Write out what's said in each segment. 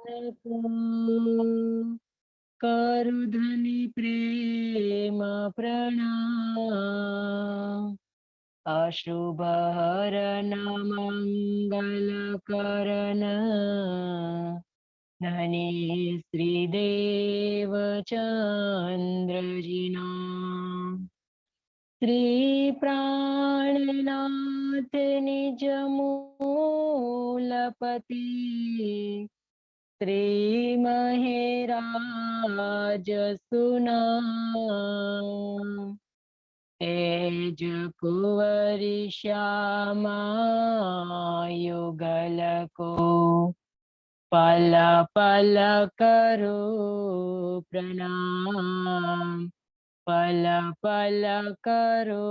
को करु धनि प्रेम प्रणाम। अशुभ हरन मंगल करन धनी श्रीदेव चंद्र जिना। श्री प्राणनाथ निज मूलपति श्री महेराज सुनाम। तेज कुंवरि श्यामा युगल को पल पल करो प्रणाम। पल पल करो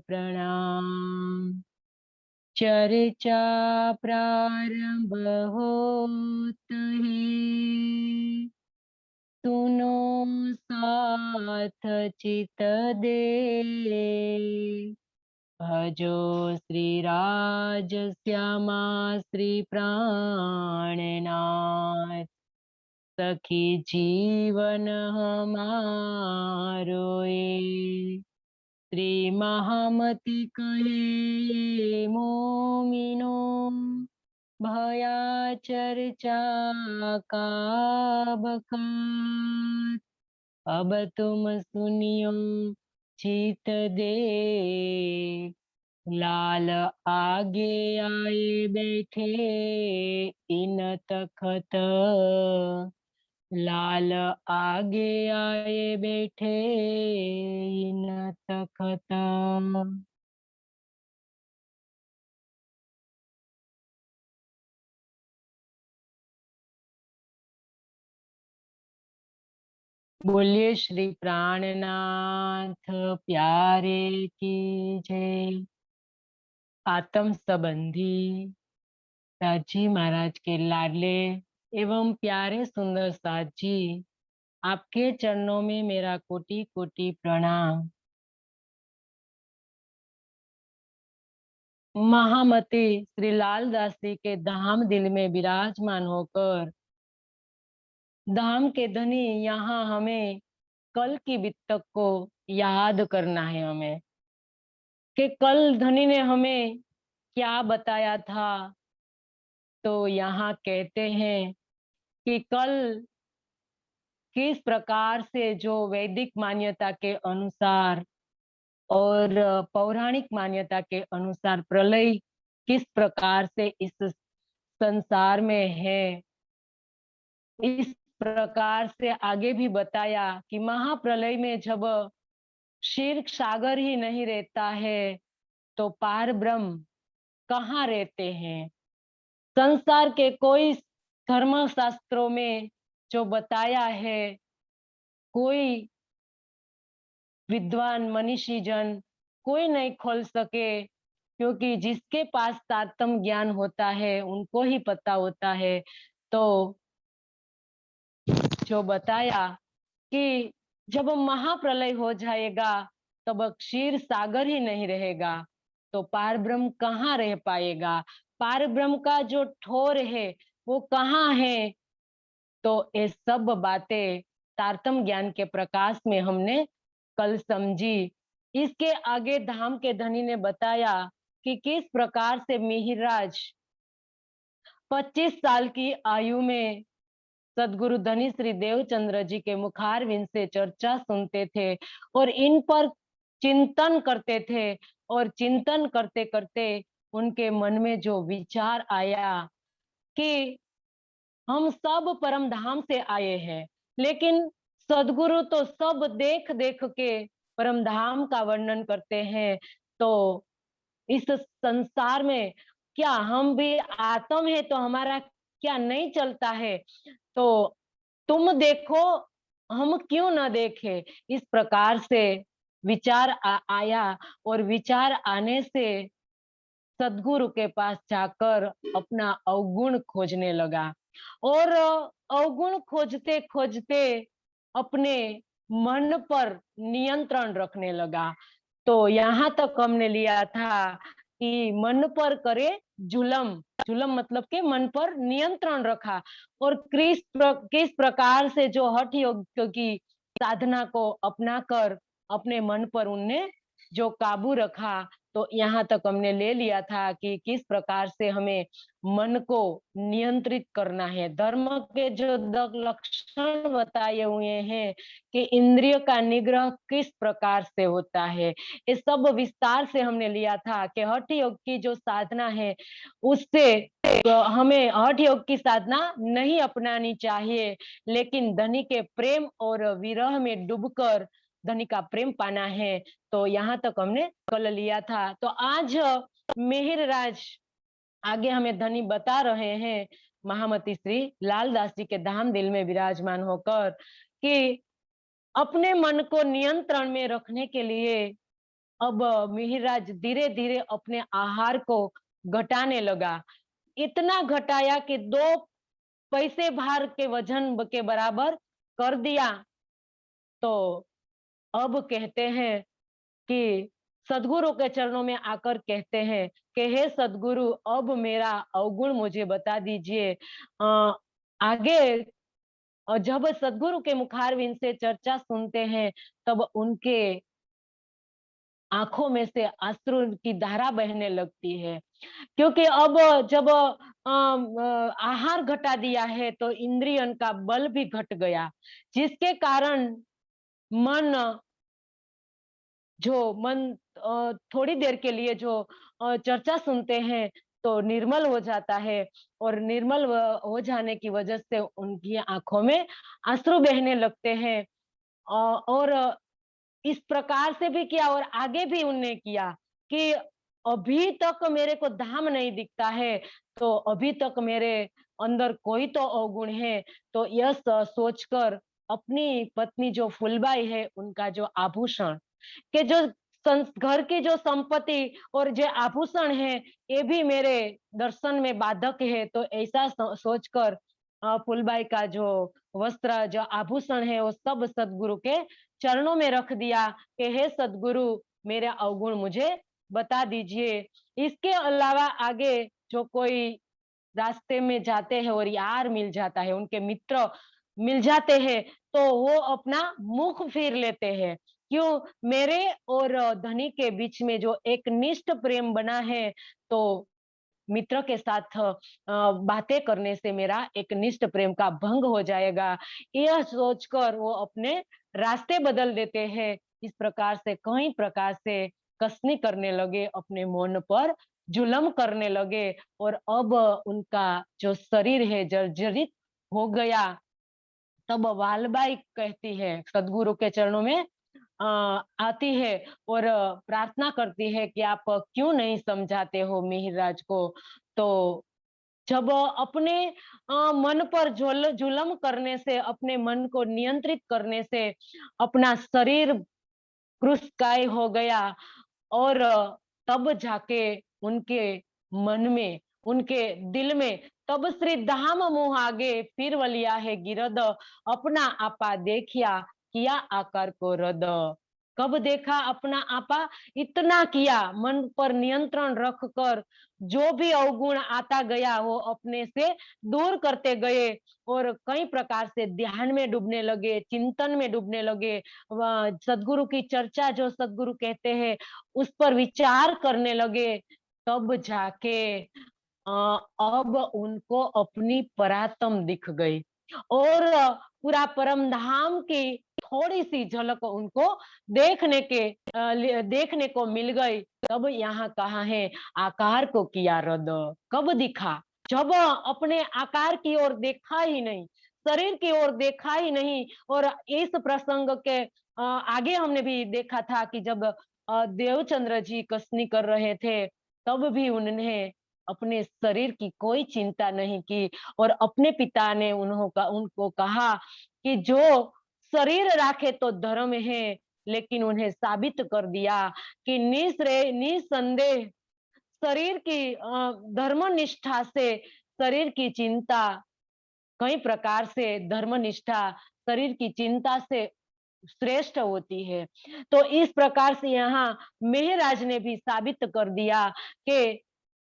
प्रणाम। चर्चा प्रारंभ होत है सुनो साथ चित दे। भजो श्री राज श्यामा श्री प्राणनाथ सखी जीवन हमारो ये। श्री महामति कहे मोमिनो भया चर्चा का बखान। अब तुम सुनियो चित दे लाल आगे आए बैठे इन तखत। लाल आगे आए बैठे इन तखत। बोलिए श्री प्राणनाथ प्यारे की जय। आत्म संबंधी राजी महाराज के लाडले एवं प्यारे सुंदर साथ जी, आपके चरणों में मेरा कोटि कोटि प्रणाम। महामती श्री लाल दास जी के धाम दिल में विराजमान होकर धाम के धनी यहाँ हमें कल की बितक को याद करना है। हमें कि कल धनी ने हमें क्या बताया था। तो यहाँ कहते हैं कि कल किस प्रकार से जो वैदिक मान्यता के अनुसार और पौराणिक मान्यता के अनुसार प्रलय किस प्रकार से इस संसार में है, इस प्रकार से आगे भी बताया कि महाप्रलय में जब क्षीर सागर ही नहीं रहता है तो पार ब्रह्म कहाँ रहते हैं। संसार के कोई धर्म शास्त्रों में जो बताया है, कोई विद्वान मनीषी जन कोई नहीं खोल सके, क्योंकि जिसके पास तारतम ज्ञान होता है उनको ही पता होता है। तो जो बताया कि जब महाप्रलय हो जाएगा तब क्षीर सागर ही नहीं रहेगा तो पार ब्रह्म कहाँ रह पाएगा। पार ब्रह्म का जो ठोर है वो कहाँ है। तो ये सब बातें तारतम ज्ञान के प्रकाश में हमने कल समझी। इसके आगे धाम के धनी ने बताया कि किस प्रकार से मिहिरराज 25 साल की आयु में सदगुरु धनी श्री देवचंद्र जी के मुखारविंद से चर्चा सुनते थे और इन पर चिंतन करते थे। और चिंतन करते करते उनके मन में जो विचार आया कि हम सब परम धाम से आए हैं, लेकिन सदगुरु तो सब देख देख के परम धाम का वर्णन करते हैं। तो इस संसार में क्या हम भी आत्म है तो हमारा क्या नहीं चलता है। तो तुम देखो हम क्यों ना देखे। इस प्रकार से विचार आया और विचार आने से सदगुरु के पास जाकर अपना अवगुण खोजने लगा और अवगुण खोजते खोजते अपने मन पर नियंत्रण रखने लगा। तो यहाँ तक हमने लिया था कि मन पर करे जुलम। जुलम मतलब कि मन पर नियंत्रण रखा, और किस प्रकार से जो हठ योग की साधना को अपनाकर अपने मन पर उनने जो काबू रखा। तो यहाँ तक हमने ले लिया था कि किस प्रकार से हमें मन को नियंत्रित करना है। धर्म के जो लक्षण बताए हुए हैं कि इंद्रिय का निग्रह किस प्रकार से होता है, ये सब विस्तार से हमने लिया था कि हठ योग की जो साधना है उससे हमें हठ योग की साधना नहीं अपनानी चाहिए, लेकिन धनी के प्रेम और विरह में डूबकर धनी का प्रेम पाना है। तो यहाँ तक हमने कल लिया था। तो आज मिहिर राज आगे हमें धनी बता रहे हैं, महामती श्री लालदास जी के धाम दिल में विराजमान होकर, कि अपने मन को नियंत्रण में रखने के लिए अब मिहिरराज धीरे धीरे अपने आहार को घटाने लगा। इतना घटाया कि 2 पैसे भार के वजन के बराबर कर दिया। तो अब कहते हैं कि सदगुरु के चरणों में आकर कहते हैं कि हे सदगुरु, अब मेरा अवगुण मुझे बता दीजिए। आगे जब सदगुरु के मुखारविंद से चर्चा सुनते हैं, तब उनके आंखों में से अश्रु की धारा बहने लगती है, क्योंकि अब जब आहार घटा दिया है तो इंद्रियन का बल भी घट गया, जिसके कारण मन मन थोड़ी देर के लिए जो चर्चा सुनते हैं तो निर्मल हो जाता है, और निर्मल हो जाने की वजह से उनकी आंखों में अश्रु बहने लगते हैं। और इस प्रकार से भी किया और आगे भी उनने किया कि अभी तक मेरे को धाम नहीं दिखता है, तो अभी तक मेरे अंदर कोई तो अवगुण है। तो यह सोचकर अपनी पत्नी जो फूलबाई है, उनका जो आभूषण के जो घर की जो संपत्ति और जो आभूषण है, ये भी मेरे दर्शन में बाधक है। तो ऐसा सोचकर फूलबाई का जो वस्त्र, जो आभूषण है, वो सब सदगुरु के चरणों में रख दिया कि हे सदगुरु, मेरे अवगुण मुझे बता दीजिए। इसके अलावा आगे जो कोई रास्ते में जाते हैं और यार मिल जाता है, उनके मित्र मिल जाते हैं, तो वो अपना मुख फेर लेते हैं। क्यों? मेरे और धनी के बीच में जो एक निष्ठ प्रेम बना है, तो मित्र के साथ बातें करने से मेरा एक निष्ठ प्रेम का भंग हो जाएगा। यह सोचकर वो अपने रास्ते बदल देते हैं। इस प्रकार से कई प्रकार से कसनी करने लगे, अपने मन पर जुल्म करने लगे, और अब उनका जो शरीर है जर्जरित हो गया। तब वालबाई कहती है, सदगुरु के चरणों में आती है और प्रार्थना करती है कि आप क्यों नहीं समझाते हो मिहिरराज को। तो जब अपने मन पर जुल्म करने से, अपने मन को नियंत्रित करने से अपना शरीर कृशकाय हो गया, और तब जाके उनके मन में, उनके दिल में, तब श्री धाम मुँह आगे फिर वलिया है गिरद, अपना आपा देखिया किया आकार को रद। कब देखा अपना आपा? इतना किया, मन पर नियंत्रण रखकर जो भी अवगुण आता गया वो अपने से दूर करते गए, और कई प्रकार से ध्यान में डूबने लगे, चिंतन में डूबने लगे। सदगुरु की चर्चा जो सदगुरु कहते हैं उस पर विचार करने लगे। तब जाके अब उनको अपनी परात्म दिख गई, और पूरा परम धाम की थोड़ी सी झलक उनको देखने को मिल गई। तब यहाँ कहा है, आकार को किया रद। कब दिखा? जब अपने आकार की ओर देखा ही नहीं, शरीर की ओर देखा ही नहीं। और इस प्रसंग के आगे हमने भी देखा था कि जब देवचंद्र जी कसनी कर रहे थे, तब भी उन्होंने अपने शरीर की कोई चिंता नहीं की, और अपने पिता ने उनको कहा कि जो शरीर राखे तो धर्म है, लेकिन उन्हें साबित कर दिया कि निसंदेह शरीर की धर्म निष्ठा से शरीर की चिंता, कई प्रकार से धर्म निष्ठा शरीर की चिंता से श्रेष्ठ होती है। तो इस प्रकार से यहाँ मेहराज ने भी साबित कर दिया कि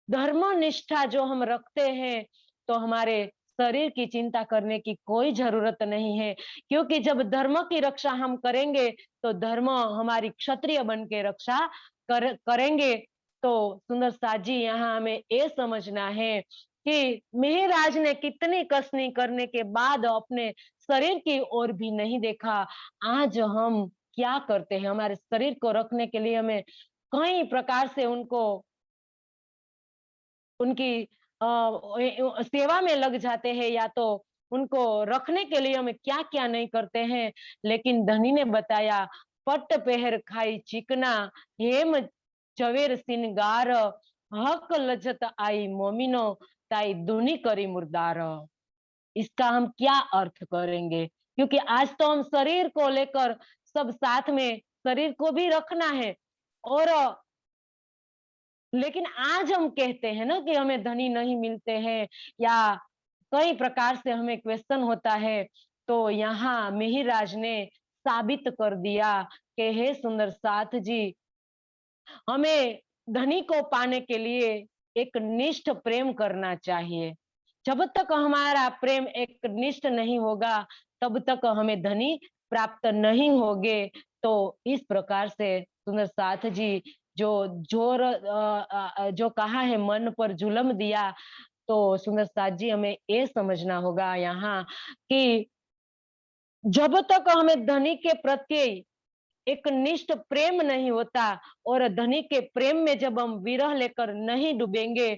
धर्म निष्ठा जो हम रखते हैं, तो हमारे शरीर की चिंता करने की कोई ज़रूरत नहीं है, क्योंकि जब धर्म की रक्षा हम करेंगे, तो धर्म हमारी क्षत्रिय बन के रक्षा करेंगे। तो सुंदर साथ जी, यहाँ हमें ये समझना है कि मेहराज ने कितनी कसनी करने के बाद अपने शरीर की ओर भी नहीं देखा। आज हम क्या करते हैं? हमारे शरीर को रखने के लिए हमें कई प्रकार से उनकी सेवा में लग जाते हैं, या तो उनको रखने के लिए हमें क्या-क्या नहीं करते हैं। लेकिन धनी ने बताया, "पट पहर खाई चिकना, हेम ઝવેર સિનગાર, हक लजत आई मोमिनो, ताई दूनी करी मुर्दार।" इसका हम क्या अर्थ करेंगे? क्योंकि आज तो हम शरीर को लेकर सब साथ में शरीर को भी रखना है, और लेकिन आज हम कहते हैं ना कि हमें धनी नहीं मिलते हैं, या कई प्रकार से हमें क्वेश्चन होता है। तो यहाँ मिहिराज ने साबित कर दिया कि हे सुंदर साथ जी, हमें धनी को पाने के लिए एक निष्ठ प्रेम करना चाहिए। जब तक हमारा प्रेम एक निष्ठ नहीं होगा, तब तक हमें धनी प्राप्त नहीं होगे। तो इस प्रकार से सुंदर साथ जी, जो जो कहा है मन पर जुलम दिया, तो सुंदर साथ जी हमें ये समझना होगा यहाँ कि जब तक हमें धनी के प्रति एक निष्ठ प्रेम नहीं होता, और धनी के प्रेम में जब हम विरह लेकर नहीं डूबेंगे,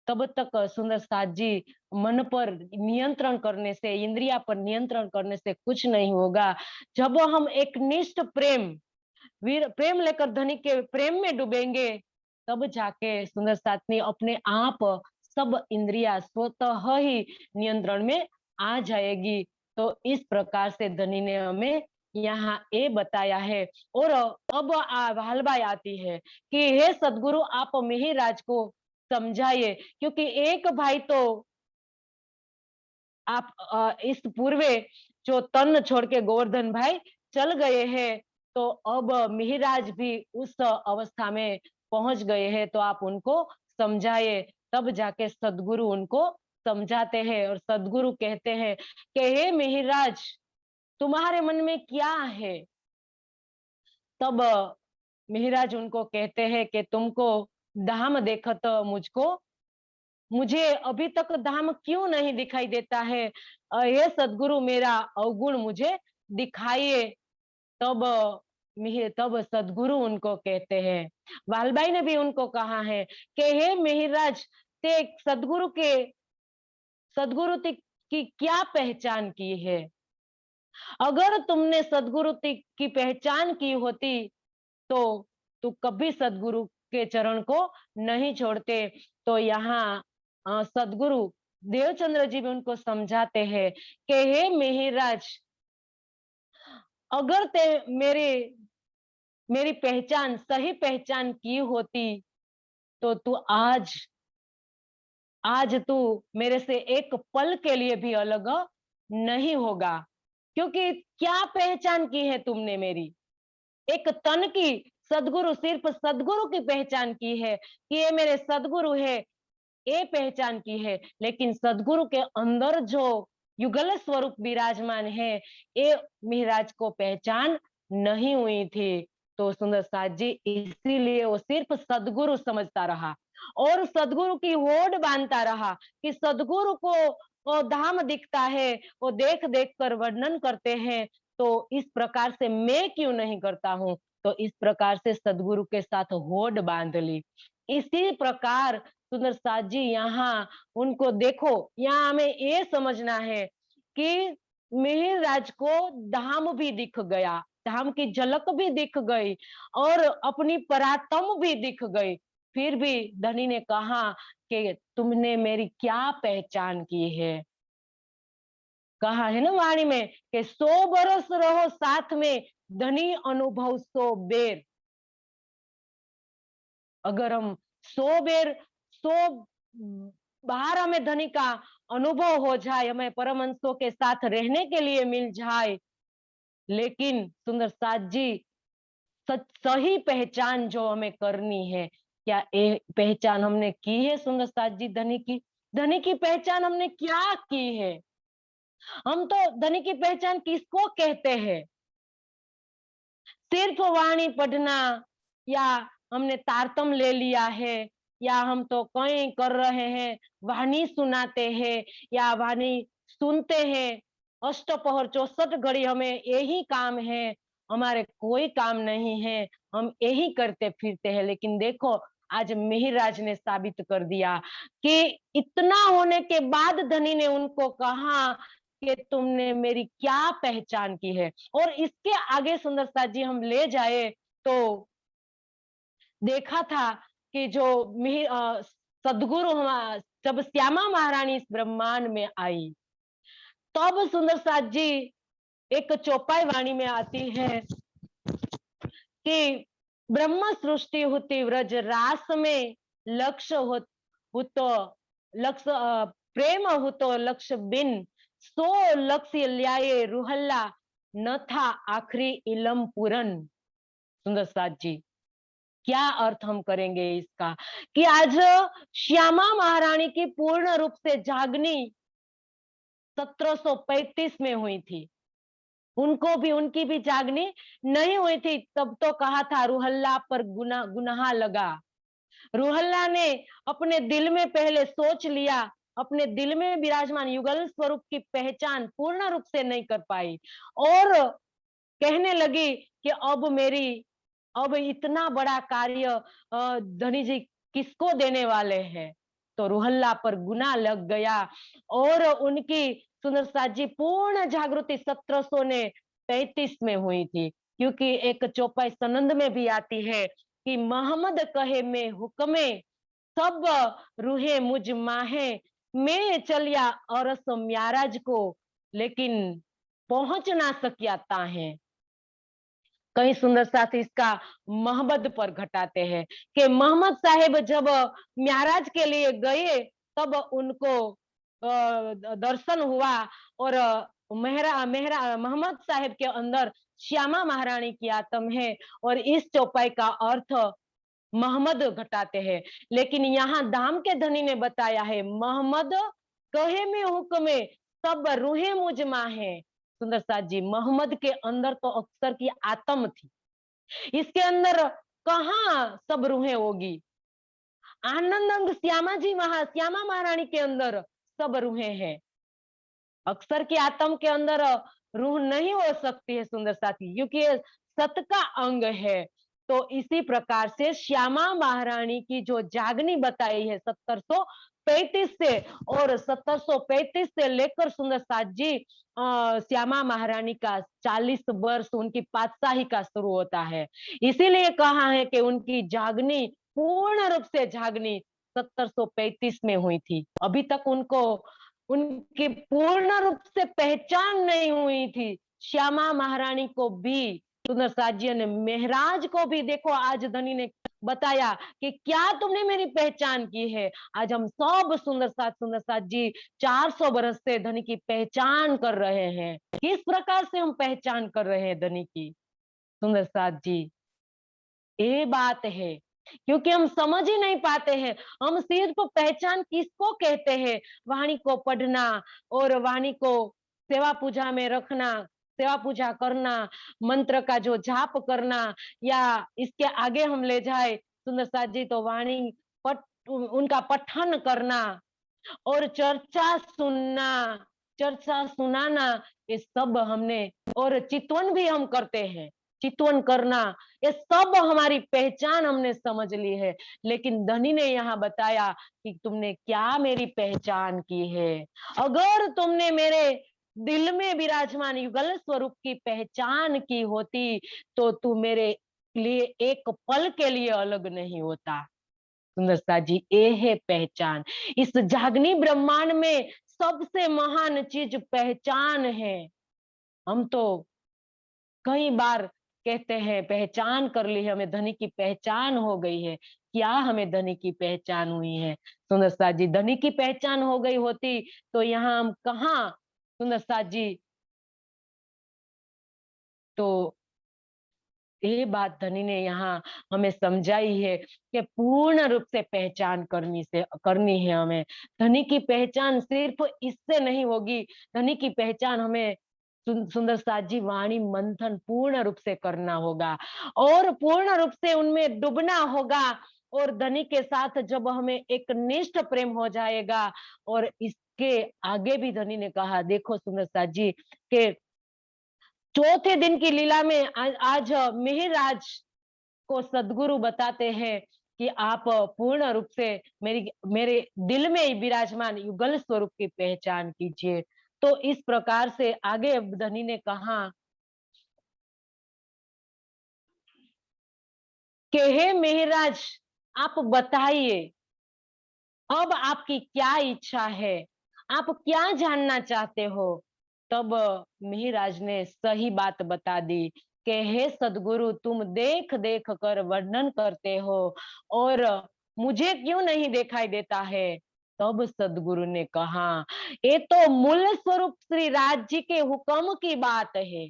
तब तक सुंदर साथ जी मन पर नियंत्रण करने से, इंद्रिया पर नियंत्रण करने से कुछ नहीं होगा। जब हम एक निष्ठ वीर प्रेम लेकर धनी के प्रेम में डूबेंगे, तब जाके सुंदर साथनी अपने आप सब इंद्रिया स्वतः ही नियंत्रण में आ जाएगी। तो इस प्रकार से धनी ने हमें यहाँ ये बताया है। और अब हलबाई आती है कि हे सदगुरु, आप मिहिराज को समझाइए, क्योंकि एक भाई तो आप इस पूर्वे जो तन छोड़ के गोवर्धन भाई चल गए हैं, तो अब मिहिराज भी उस अवस्था में पहुंच गए हैं, तो आप उनको समझाइए। तब जाके सदगुरु उनको समझाते हैं, और सदगुरु कहते हैं कि हे मिहिराज, तुम्हारे मन में क्या है? तब मिहिराज उनको कहते हैं कि तुमको धाम देखत मुझको, मुझे अभी तक धाम क्यों नहीं दिखाई देता है? हे सदगुरु, मेरा अवगुण मुझे दिखाइए। तब तब सदगुरु उनको कहते हैं, वालबाई ने भी उनको कहा है कि हे मिहिराज, ते की क्या पहचान की है? अगर तुमने की पहचान की होती, तो तू कभी सदगुरु के चरण को नहीं छोड़ते। तो यहाँ सदगुरु देवचंद्र जी भी उनको समझाते हैं कि हे मिहिराज, अगर ते मेरी पहचान सही पहचान की होती, तो तू आज तू मेरे से एक पल के लिए भी अलग नहीं होगा। क्योंकि क्या पहचान की है तुमने मेरी? एक तन की, सदगुरु, सिर्फ सदगुरु की पहचान की है कि ये मेरे सदगुरु है, ये पहचान की है। लेकिन सदगुरु के अंदर जो युगल स्वरूप विराजमान है, ये मिहिराज को पहचान नहीं हुई थी। तो सुंदर साथ जी इसीलिए वो सिर्फ सदगुरु समझता रहा, और सदगुरु की होड़ बांधता रहा कि सदगुरु को वो धाम दिखता है, वो देख देख कर वर्णन करते हैं, तो इस प्रकार से मैं क्यों नहीं करता हूँ? तो इस प्रकार से सदगुरु के साथ होड़ बांध ली। इसी प्रकार सुंदर साथ जी यहाँ उनको देखो, यहाँ हमें ये समझना है कि मिहिर राज को धाम भी दिख गया, धाम की झलक भी दिख गई, और अपनी परातम भी दिख गई। फिर भी धनी ने कहा कि तुमने मेरी क्या पहचान की है? कहा है ना वाणी में कि 100 बरस रहो साथ में, धनी अनुभव 100 बेर। अगर हम 100 बेर 100 बार हमें धनी का अनुभव हो जाए, हमें परमहंसों के साथ रहने के लिए मिल जाए, लेकिन सुंदर साथ जी, सही पहचान जो हमें करनी है, क्या ये पहचान हमने की है सुंदर साथ जी धनी की? धनी की पहचान हमने क्या की है? हम तो धनी की पहचान किसको कहते हैं? सिर्फ वाणी पढ़ना, या हमने तारतम ले लिया है, या हम तो कहीं कर रहे हैं, वाणी सुनाते हैं या वाणी सुनते हैं, अष्टपहर 64 घड़ी हमें यही काम है, हमारे कोई काम नहीं है, हम यही करते फिरते हैं। लेकिन देखो, आज मिहिराज ने साबित कर दिया कि इतना होने के बाद धनी ने उनको कहा कि तुमने मेरी क्या पहचान की है। और इसके आगे सुंदर साथ जी हम ले जाए तो देखा था कि जो सदगुरु जब श्यामा महारानी इस ब्रह्मांड में आई, तब सुंदर साथ जी एक चौपाई वाणी में आती है कि ब्रह्म सृष्टि होती व्रज रास में, लक्ष्य हो तो लक्ष्य प्रेम हो तो लक्ष्य बिन, सो लक्ष्य ल्याए रुहल्ला, न था आखिरी इलम पूरन। सुंदर साथ जी, क्या अर्थ हम करेंगे इसका कि आज श्यामा महारानी की पूर्ण रूप से जागनी 1735 में हुई थी। उनको भी, उनकी भी जागनी नहीं हुई थी, तब तो कहा था रुहल्ला पर गुनाह लगा। रुहल्ला ने अपने दिल में पहले सोच लिया, अपने दिल में विराजमान युगल स्वरूप की पहचान पूर्ण रूप से नहीं कर पाई, और कहने लगी कि अब इतना बड़ा कार्य धनी जी किसको देने वाले हैं। तो रुहल्ला पर गुना लग गया, और उनकी सुंदर साथ जी पूर्ण जागृति 1735 में हुई थी। क्योंकि एक चौपाई सनंद में भी आती है कि मोहम्मद कहे में हुक्मे, सब रूहे मुझ माहे, मैं चलिया अरस म्याराज को, लेकिन पहुंच ना सकिया ताहे। कई सुंदर साथ इसका मोहम्मद पर घटाते हैं कि मोहम्मद साहेब जब म्याराज के लिए गए, तब उनको दर्शन हुआ, और मेहरा मेहरा मोहम्मद साहेब के अंदर श्यामा महारानी की आत्म है, और इस चौपाई का अर्थ मोहम्मद घटाते हैं। लेकिन यहाँ दाम के धनी ने बताया है, मोहम्मद कहे में हुक्मे, सब रूहे मुझ माहे। सुंदर साथ जी, मोहम्मद के अंदर तो अक्सर की आत्म थी, इसके अंदर कहाँ सब रूहें होगी। आनंद अंग श्यामा महारानी के अंदर सब रूहें हैं। अक्सर की आत्म के अंदर रूह नहीं हो सकती है सुंदर साथी, क्योंकि ये सत का अंग है। तो इसी प्रकार से श्यामा महारानी की जो जागनी बताई है 1735 से, और 1735 से लेकर सुंदर साथ जी श्यामा महारानी का 40 वर्ष उनकी पातशाही का शुरू होता है। इसीलिए कहा है कि उनकी जागनी पूर्ण रूप से जागनी 1735 में हुई थी। अभी तक उनको उनकी पूर्ण रूप से पहचान नहीं हुई थी। श्यामा महारानी को भी, सुंदर साथ जी ने मेहराज को भी, देखो आज धनी ने बताया कि क्या तुमने मेरी पहचान की है। आज हम सब सुंदर साथ जी 400 बरस से धनी की पहचान कर रहे हैं। किस प्रकार से हम पहचान कर रहे हैं धनी की सुंदर साथ जी, ये बात है। क्योंकि हम समझ ही नहीं पाते हैं, हम सिर्फ पहचान किसको कहते हैं, वाणी को पढ़ना और वाणी को सेवा पूजा में रखना, सेवा पूजा करना, मंत्र का जो जाप करना, या इसके आगे हम ले जाए सुंदर साथ जी तो वाणी पठ उनका पठन करना और चर्चा सुनना, चर्चा सुनाना, ये सब हमने, और चितवन भी हम करते हैं, चितवन करना, ये सब हमारी पहचान हमने समझ ली है। लेकिन धनी ने यहाँ बताया कि तुमने क्या मेरी पहचान की है। अगर तुमने मेरे दिल में विराजमान युगल स्वरूप की पहचान की होती, तो तू मेरे लिए एक पल के लिए अलग नहीं होता। सुंदरता जी, ये है पहचान। इस जागनी ब्रह्मांड में सबसे महान चीज पहचान है। हम तो कई बार कहते हैं पहचान कर ली है, हमें धनी की पहचान हो गई है। क्या हमें धनी की पहचान हुई है? सुंदरता जी, धनी की पहचान हो गई होती तो यहाँ हम कहाँ सुंदरता जी तो ये बात धनी ने यहाँ हमें समझाई है कि पूर्ण रूप से पहचान करनी है हमें। धनी की पहचान सिर्फ इससे नहीं होगी, धनी की पहचान हमें सुंदर साथ जी वाणी मंथन पूर्ण रूप से करना होगा और पूर्ण रूप से उनमें डूबना होगा। और धनी के साथ जब हमें एक निष्ठ प्रेम हो जाएगा, और इसके आगे भी धनी ने कहा, देखो सुंदर साथ जी के चौथे दिन की लीला में आज मिहिरराज को सदगुरु बताते हैं कि आप पूर्ण रूप से मेरे दिल में ही विराजमान युगल स्वरूप की पहचान कीजिए। तो इस प्रकार से आगे धनी ने कहा कि हे मिहिरराज, आप बताइए अब आपकी क्या इच्छा है, आप क्या जानना चाहते हो। तब मिहिरराज ने सही बात बता दी कि हे सदगुरु, तुम देख देख कर वर्णन करते हो और मुझे क्यों नहीं दिखाई देता है। तब सदगुरु ने कहा, ये तो मूल स्वरूप श्री राज जी के हुक्म की बात है।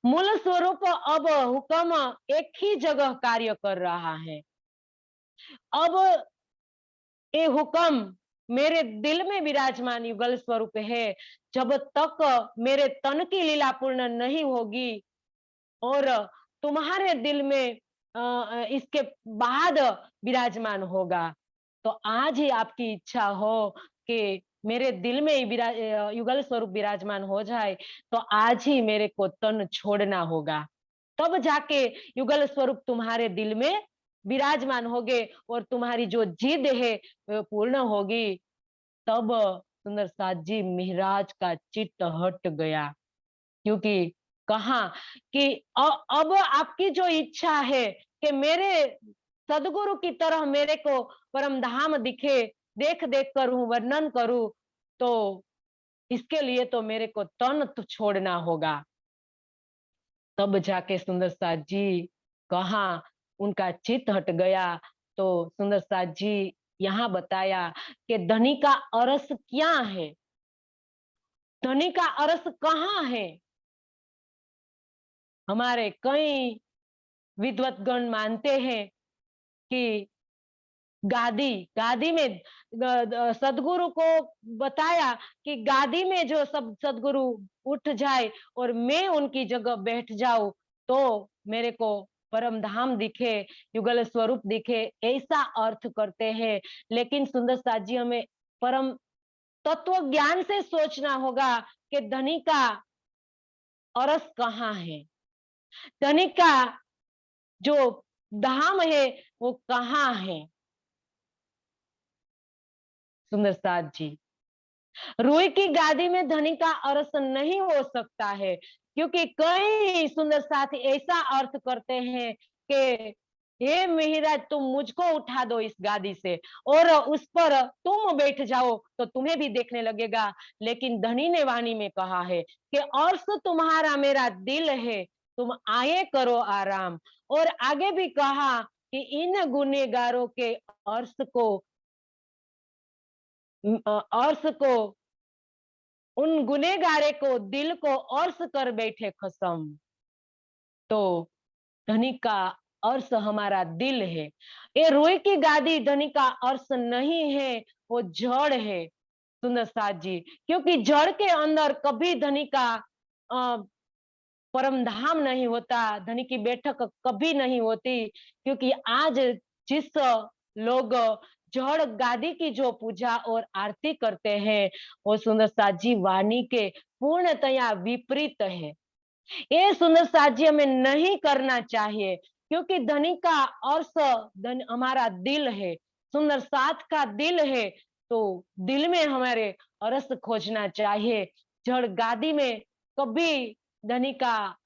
मूल स्वरूप अब हुक्म एक ही जगह कार्य कर रहा है। अब ये हुक्म मेरे दिल में विराजमान युगल स्वरूप है। जब तक मेरे तन की लीला पूर्ण नहीं होगी और तुम्हारे दिल में इसके बाद विराजमान होगा, तो आज ही आपकी इच्छा हो कि मेरे दिल में ही युगल स्वरूप विराजमान हो जाए, तो आज ही मेरे को तन छोड़ना होगा। तब जाके युगल स्वरूप तुम्हारे दिल में विराजमान होगे और तुम्हारी जो जिद है पूर्ण होगी। तब सुंदर साथ जी मिहिराज का चित्त हट गया, क्योंकि कहा कि अब आपकी जो इच्छा है कि मेरे सदगुरु की तरह मेरे को परम धाम दिखे, देख देख कर हूं वर्णन करूं, तो इसके लिए तो मेरे को तन तो छोड़ना होगा। तब जाके सुंदर साथ जी कहा, उनका चित्त हट गया। तो सुंदर साथ जी यहाँ बताया कि धनी का अरस क्या है, धनी का अरस कहाँ है। हमारे कई विद्वतगण मानते हैं कि गादी गादी में सदगुरु को बताया कि गादी में जो सब सदगुरु उठ जाए और मैं उनकी जगह बैठ जाऊं, तो मेरे को परम धाम दिखे, युगल स्वरूप दिखे, ऐसा अर्थ करते हैं। लेकिन सुंदर साथ जी हमें परम तत्व ज्ञान से सोचना होगा कि धनी का अरस कहाँ है, धनी का जो धाम है वो कहाँ है। सुंदर साथ जी, रुई की गादी में धनी का अर्थ नहीं हो सकता है, क्योंकि कई सुंदर साथी ऐसा अर्थ करते हैं कि हे मिहिराज, तुम मुझको उठा दो इस गादी से और उस पर तुम बैठ जाओ तो तुम्हें भी देखने लगेगा। लेकिन धनी ने वाणी में कहा है कि अर्श तुम्हारा मेरा दिल है, तुम आए करो आराम। और आगे भी कहा कि इन गुनेगारों के अर्श को अर्श को उन गुनेगारे को दिल को अर्श कर बैठे खसम। तो धनी का अर्श हमारा दिल है। ये रोई की गादी धनी का अर्श नहीं है, वो जड़ है सुंदर साथ जी। क्योंकि जड़ के अंदर कभी धनी का परम धाम नहीं होता, धनी की बैठक कभी नहीं होती। क्योंकि आज जिस लोग जड़ गादी की जो पूजा और आरती करते हैं, वो सुंदर साथ जी वाणी के पूर्णतया विपरीत है। ये सुंदर साथ जी हमें नहीं करना चाहिए, क्योंकि धनी का अर्थ हमारा दिल है, सुंदर साथ का दिल है। तो दिल में हमारे रस खोजना चाहिए, जड़ गादी में कभी धनी का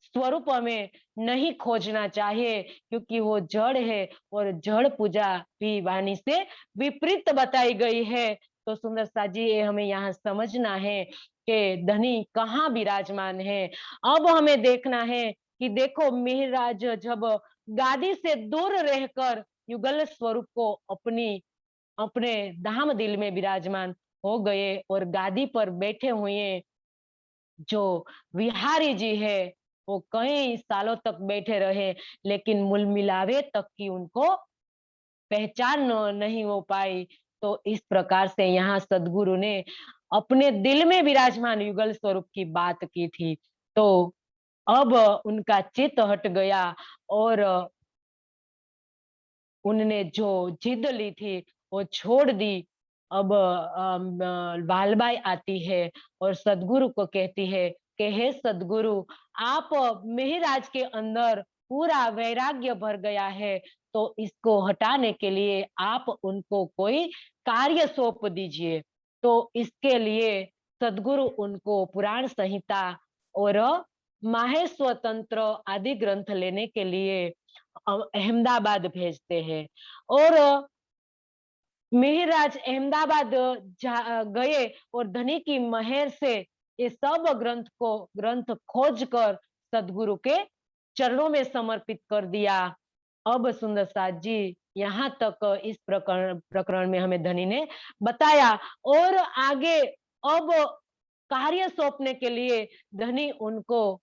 स्वरूप हमें नहीं खोजना चाहिए, क्योंकि वो जड़ है और जड़ पूजा भी वाणी से विपरीत बताई गई है। तो सुंदर सा जी ये हमें यहाँ समझना है कि धनी कहाँ विराजमान है। अब हमें देखना है कि देखो मिहिरराज जब गादी से दूर रहकर युगल स्वरूप को अपने धाम दिल में विराजमान हो गए और गादी पर बैठे हुए, जो विहारी जी है वो कई सालों तक बैठे रहे, लेकिन मूल मिलावे तक की उनको पहचान नहीं हो पाई। तो इस प्रकार से यहाँ सदगुरु ने अपने दिल में विराजमान युगल स्वरूप की बात की थी। तो अब उनका चित्त हट गया और उनने जो जिद ली थी वो छोड़ दी। अब बालबाई आती है और सदगुरु को कहती है कि हे सदगुरु, आप मेहराज के अंदर पूरा वैराग्य भर गया है, तो इसको हटाने के लिए आप उनको कोई कार्य सौंप दीजिए। तो इसके लिए सदगुरु उनको पुराण संहिता और माहेश्वर तंत्र आदि ग्रंथ लेने के लिए अहमदाबाद भेजते हैं। और मिहिराज अहमदाबाद गए और धनी की मेहर से ये सब ग्रंथ खोज कर सदगुरु के चरणों में समर्पित कर दिया। अब सुंदर साथ जी यहाँ तक इस प्रकरण में हमें धनी ने बताया। और आगे अब कार्य सौंपने के लिए धनी उनको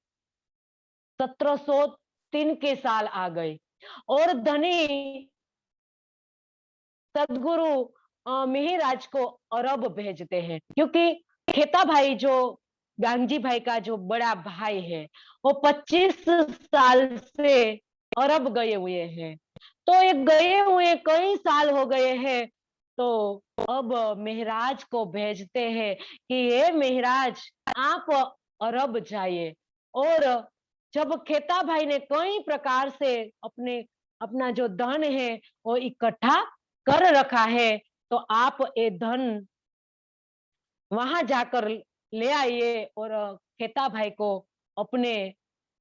1703 के साल आ गए और धनी सदगुरु मिहिराज को अरब भेजते हैं, क्योंकि खेता भाई जो गांधी भाई का जो बड़ा भाई है वो 25 साल से अरब गए हुए हैं। तो ये गए हुए कई साल हो गए हैं। तो अब मेहराज को भेजते हैं कि ये मेहराज आप अरब जाइए। और जब खेता भाई ने कई प्रकार से अपना जो धन है वो इकट्ठा कर रखा है, तो आप ये धन वहां जाकर ले आइए और खेता भाई को अपने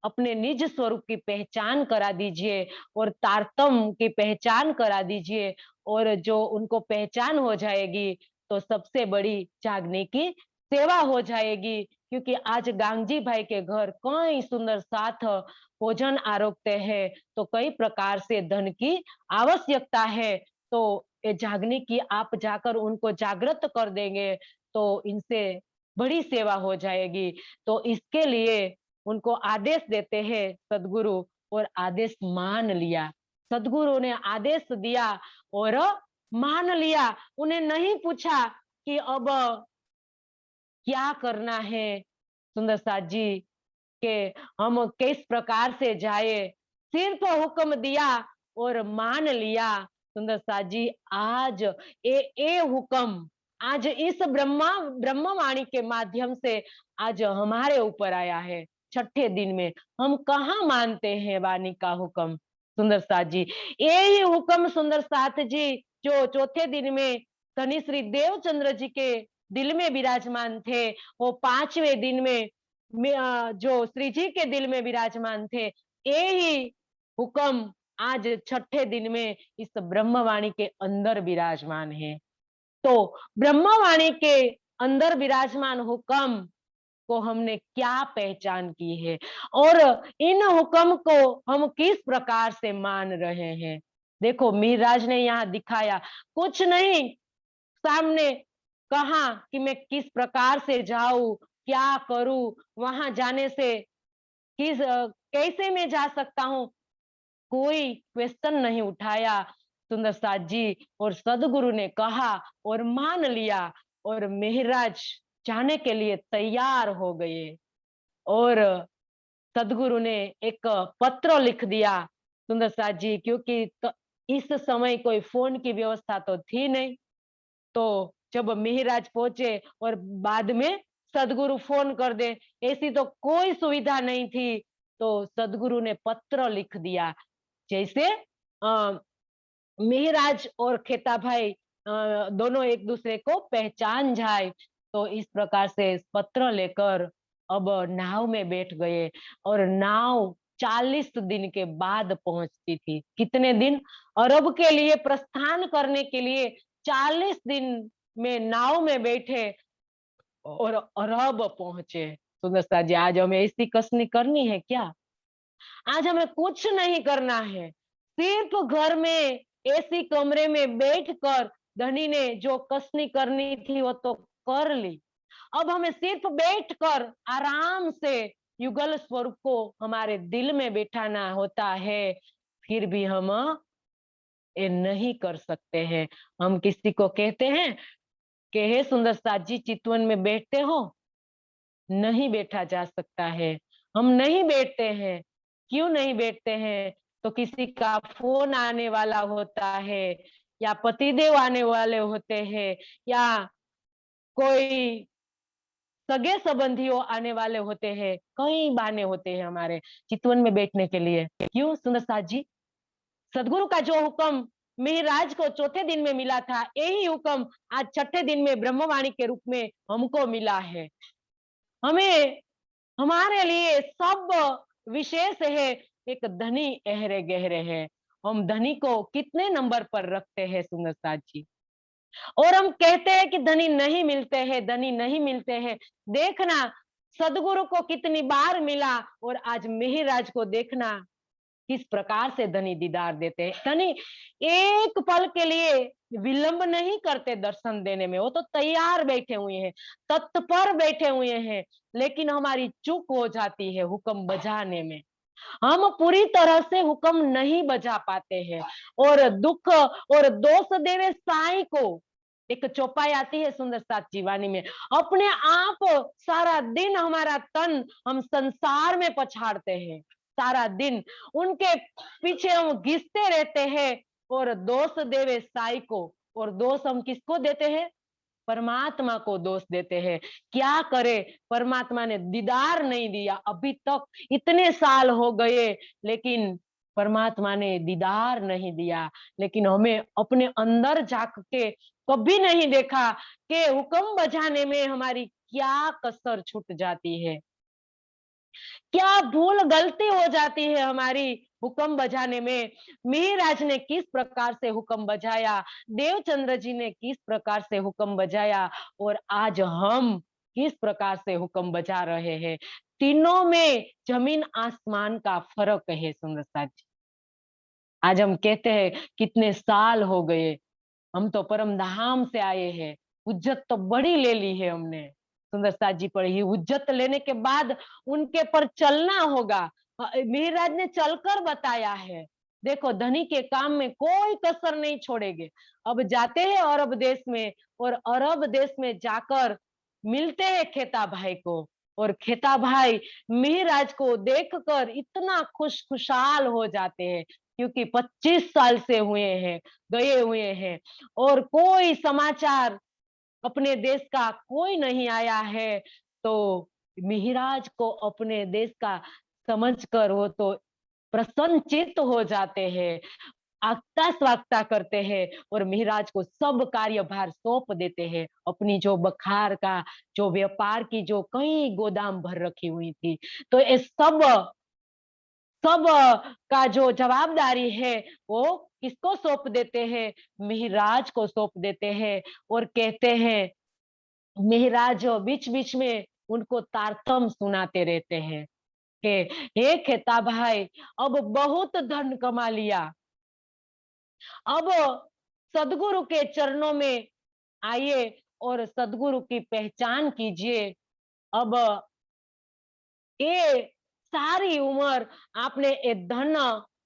अपने निज स्वरूप की पहचान करा दीजिए और तारतम की पहचान करा दीजिए। और जो उनको पहचान हो जाएगी तो सबसे बड़ी जागने की सेवा हो जाएगी, क्योंकि आज गांधी भाई के घर कई सुंदर साथ भोजन आरोगते हैं, तो कई प्रकार से धन की आवश्यकता है। तो ये जागने की आप जाकर उनको जागृत कर देंगे तो इनसे बड़ी सेवा हो जाएगी। तो इसके लिए उनको आदेश देते हैं सदगुरु, और आदेश मान लिया। सदगुरु ने आदेश दिया और मान लिया। उन्हें नहीं पूछा कि अब क्या करना है सुंदर साथ जी, के हम किस प्रकार से जाए। सिर्फ हुक्म दिया और मान लिया। सुंदर साथ जी आज ए हुक्म आज इस ब्रह्मवाणी के माध्यम से आज हमारे ऊपर आया है। छठे दिन में हम कहाँ मानते हैं वाणी का हुक्म सुंदर साथ जी। ये ही हुक्म सुंदर साथ जी जो चौथे दिन में धनी श्री देवचंद्र जी के दिल में विराजमान थे, वो पांचवें दिन में जो श्री जी के दिल में विराजमान थे, ये ही हुक्म आज छठे दिन में इस ब्रह्मवाणी के अंदर विराजमान है। तो ब्रह्मवाणी के अंदर विराजमान हुक्म को हमने क्या पहचान की है और इन हुक्म को हम किस प्रकार से मान रहे हैं। देखो मीरराज ने यहाँ दिखाया कुछ नहीं, सामने कहा कि मैं किस प्रकार से जाऊं, क्या करूं, वहां जाने से कैसे मैं जा सकता हूं, कोई क्वेश्चन नहीं उठाया सुंदर साथ जी। और सदगुरु ने कहा और मान लिया और मेहराज जाने के लिए तैयार हो गए। और सदगुरु ने एक पत्र लिख दिया सुंदर साथ जी, क्योंकि इस समय कोई फोन की व्यवस्था तो थी नहीं। तो जब मेहराज पहुंचे और बाद में सदगुरु फोन कर दे, ऐसी तो कोई सुविधा नहीं थी। तो सदगुरु ने पत्र लिख दिया, जैसे मेहराज और खेता भाई दोनों एक दूसरे को पहचान जाए। तो इस प्रकार से पत्र लेकर अब नाव में बैठ गए और नाव 40 दिन के बाद पहुंचती थी। कितने दिन? अरब के लिए प्रस्थान करने के लिए 40 दिन में नाव में बैठे और अरब पहुंचे। सुंदर सा जी आज हमें ऐसी कसनी करनी है क्या? आज हमें कुछ नहीं करना है, सिर्फ घर में एसी कमरे में बैठकर धनी ने जो कसनी करनी थी वो तो कर ली। अब हमें सिर्फ बैठकर आराम से युगल स्वरूप को हमारे दिल में बिठाना होता है, फिर भी हम ये नहीं कर सकते हैं। हम किसी को कहते हैं कि हे सुंदर साथ जी चितवन में बैठते हो, नहीं बैठा जा सकता है। हम नहीं बैठते हैं। क्यों नहीं बैठते हैं? तो किसी का फोन आने वाला होता है, या पतिदेव आने वाले होते हैं, या कोई सगे संबंधियों आने वाले होते हैं, कई बहाने होते हैं हमारे चितवन में बैठने के लिए। क्यों सुंदर साथ जी? सदगुरु का जो हुक्म मेहराज को चौथे दिन में मिला था, यही हुक्म आज छठे दिन में ब्रह्मवाणी के रूप में हमको मिला है। हमें हमारे लिए सब विशेष है। एक धनी गहरे गहरे है। हम धनी को कितने नंबर पर रखते हैं सुंदर साथ जी? और हम कहते हैं कि धनी नहीं मिलते हैं, धनी नहीं मिलते हैं। देखना सदगुरु को कितनी बार मिला, और आज मेहराज को देखना किस प्रकार से धनी दीदार देते हैं। धनी एक पल के लिए विलंब नहीं करते दर्शन देने में, वो तो तैयार बैठे हुए हैं, तत्पर बैठे हुए हैं। लेकिन हमारी चूक हो जाती है हुक्म बजाने में। हम पूरी तरह से हुक्म नहीं बजा पाते हैं, और दुख और दोष देवे साई को एक चौपाई आती है सुंदर साथ जीवानी में। अपने आप सारा दिन हमारा तन हम संसार में पछाड़ते हैं, सारा दिन उनके पीछे हम घिसते रहते हैं, और दोष देवे साई को। और दोष हम किसको देते हैं? परमात्मा को दोष देते हैं। क्या करे, परमात्मा ने दीदार नहीं दिया अभी तक, इतने साल हो गए, लेकिन परमात्मा ने दीदार नहीं दिया। लेकिन हमें अपने अंदर झांक के कभी नहीं देखा कि हुक्म बजाने में हमारी क्या कसर छूट जाती है, क्या भूल गलती हो जाती है हमारी हुक्म बजाने में। मिहिराज ने किस प्रकार से हुक्म बजाया, देवचंद्र जी ने किस प्रकार से हुक्म बजाया, और आज हम किस प्रकार से हुक्म बजा रहे हैं। तीनों में जमीन आसमान का फर्क है सुंदर साथ जी। आज हम कहते हैं कितने साल हो गए, हम तो परम धाम से आए हैं, उज्जत तो बड़ी ले ली है हमने। सुंदर साथ जी पर ही उज्जत लेने के बाद उनके पर चलना होगा। मिहिराज ने चलकर बताया है। देखो धनी के काम में कोई कसर नहीं छोड़ेंगे। अब जाते हैं अरब देश में, और अरब देश में जाकर मिलते हैं खेता भाई को, और खेता भाई मिहिराज को देखकर इतना खुशहाल हो जाते हैं, क्योंकि 25 साल से हुए हैं, गए हुए हैं, और कोई समाचार अपने देश का कोई नहीं आया है। तो मिहिराज को अपने देश का समझकर वो तो प्रसन्नचित्त हो जाते हैं, आगता स्वागता करते हैं, और मिहिराज को सब कार्यभार सौंप देते हैं। अपनी जो बखार का, जो व्यापार की जो कई गोदाम भर रखी हुई थी, तो ये सब सब का जो जवाबदारी है वो किसको सौंप देते हैं? मिहिराज को सौंप देते हैं, और कहते हैं मिहिराज बीच बीच में उनको तारतम सुनाते रहते हैं कि हे खेता भाई, अब बहुत धन कमा लिया, अब सदगुरु के चरणों में आइए और सदगुरु की पहचान कीजिए। अब ये सारी उम्र आपने ये धन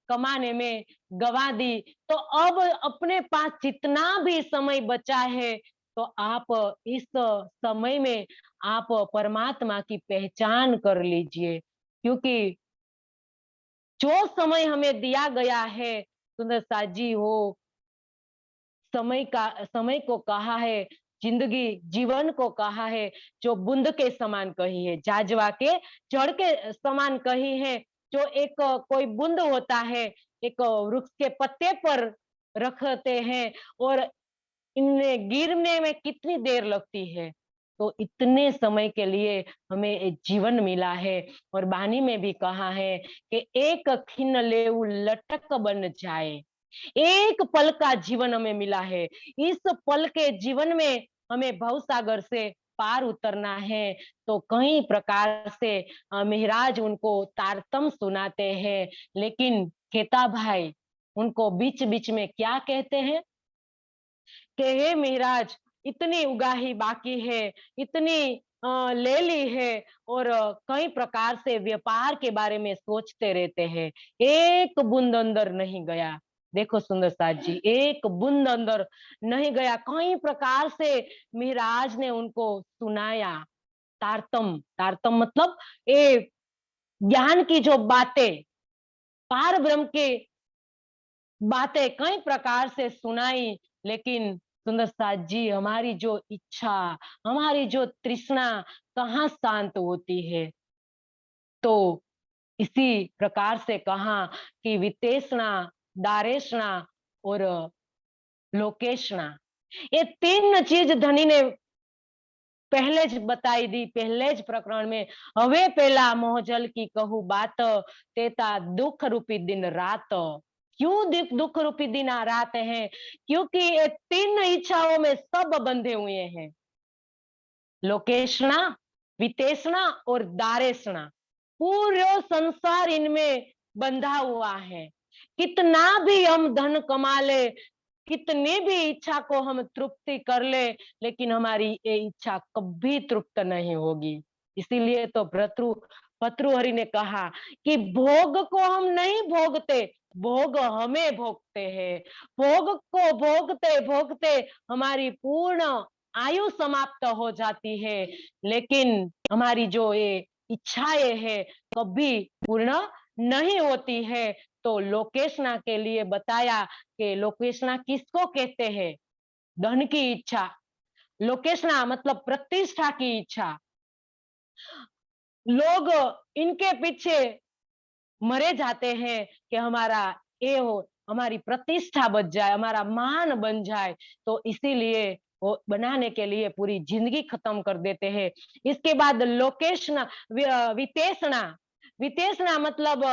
कमाने में गवा दी, तो अब अपने पास जितना भी समय बचा है, तो आप इस समय में आप परमात्मा की पहचान कर लीजिए। क्योंकि जो समय हमें दिया गया है सुंदर साथ जी, वो समय को कहा है, जिंदगी जीवन को कहा है, जो बूंद के समान कही है, जाजवा के जड़ के समान कही है। जो एक कोई बूंद होता है, एक वृक्ष के पत्ते पर रखते हैं, और इनमें गिरने में कितनी देर लगती है। तो इतने समय के लिए हमें एक जीवन मिला है, और बानी में भी कहा है कि एक खिन लेऊ लटक बन जाए। एक पल का जीवन हमें मिला है, इस पल के जीवन में हमें भवसागर से पार उतरना है। तो कई प्रकार से मिहिराज उनको तारतम सुनाते हैं, लेकिन खेता भाई उनको बीच बीच में क्या कहते हैं कि हे मिहिराज, इतनी उगाही बाकी है, इतनी ले ली है और कई प्रकार से व्यापार के बारे में सोचते रहते हैं। एक बूंद अंदर नहीं गया। देखो सुंदर साथ जी, एक बूंद अंदर नहीं गया। कई प्रकार से मिहराज ने उनको सुनाया। तारतम, तारतम मतलब ये ज्ञान की जो बातें, पार ब्रह्म की बातें कई प्रकार से सुनाई, लेकिन सुंदर साथ जी हमारी जो इच्छा, हमारी जो तृष्णा कहाँ शांत होती है। तो इसी प्रकार से कहा कि वितेषणा, दारेषणा और लोकेषणा, ये तीन चीज धनी ने पहले ज बताई दी, पहले ज प्रकरण में। હવે પેલા મોહજલ की कहू बात, तेता दुख रूपी दिन रात। क्यों दुख रूपी दिन रात है? क्योंकि ये तीन इच्छाओं में सब बंधे हुए हैं। लोकेशना, वितेषणा और दारेशना, पूरा संसार इनमें बंधा हुआ है। कितना भी हम धन कमा ले, कितनी भी इच्छा को हम तृप्ति कर ले, लेकिन हमारी ये इच्छा कभी तृप्त नहीं होगी। इसीलिए तो भर्तृहरि ने कहा कि भोग को हम नहीं भोगते, भोग हमें भोगते हैं। भोग को भोगते भोगते हमारी पूर्ण आयु समाप्त हो जाती है, लेकिन हमारी जो ये इच्छाएं है कभी पूर्ण नहीं होती है। तो लोकेशना के लिए बताया कि लोकेशना किसको कहते हैं? धन की इच्छा। लोकेशना मतलब प्रतिष्ठा की इच्छा। लोग इनके पीछे मरे जाते हैं कि हमारा ये हो, हमारी प्रतिष्ठा बच जाए, हमारा मान बन जाए। तो इसीलिए वो बनाने के लिए पूरी जिंदगी खत्म कर देते हैं। इसके बाद लोकेशना, वितेषणा। वितेषणा मतलब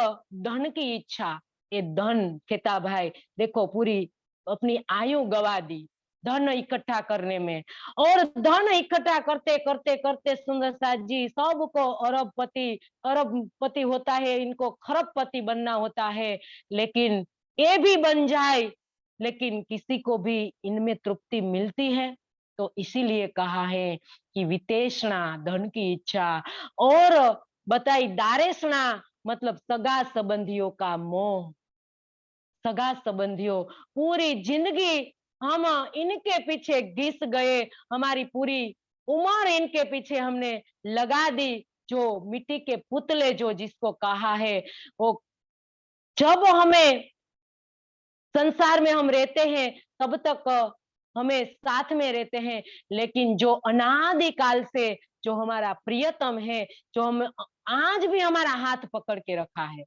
धन की इच्छा। ये धन खेता भाई, देखो पूरी अपनी आयु गवा दी धन इकट्ठा करने में। और धन इकट्ठा करते करते करते सुंदर साथ जी सबको अरबपति होता है, इनको खरबपति बनना होता है। लेकिन ये भी बन जाए, लेकिन किसी को भी इनमें तृप्ति मिलती है? तो इसीलिए कहा है कि वितेषणा, धन की इच्छा। और बताई दारेषणा मतलब सगा संबंधियों का मोह। सगा संबंधियों, पूरी जिंदगी हम इनके पीछे घिस गए, हमारी पूरी उम्र इनके पीछे हमने लगा दी। जो मिट्टी के पुतले जो जिसको कहा है, वो जब हमें संसार में हम रहते हैं तब तक हमें साथ में रहते हैं, लेकिन जो अनादि काल से जो हमारा प्रियतम है, जो हम आज भी हमारा हाथ पकड़ के रखा है,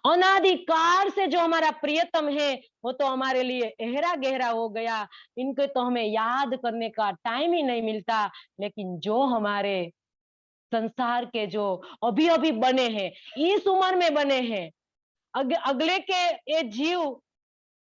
अनादिकाल से जो हमारा प्रियतम है, वो तो हमारे लिए गहरा गहरा हो गया। इनके तो हमें याद करने का टाइम ही नहीं मिलता। लेकिन जो हमारे संसार के जो अभी अभी बने हैं, इस उम्र में बने हैं, अगले के ये जीव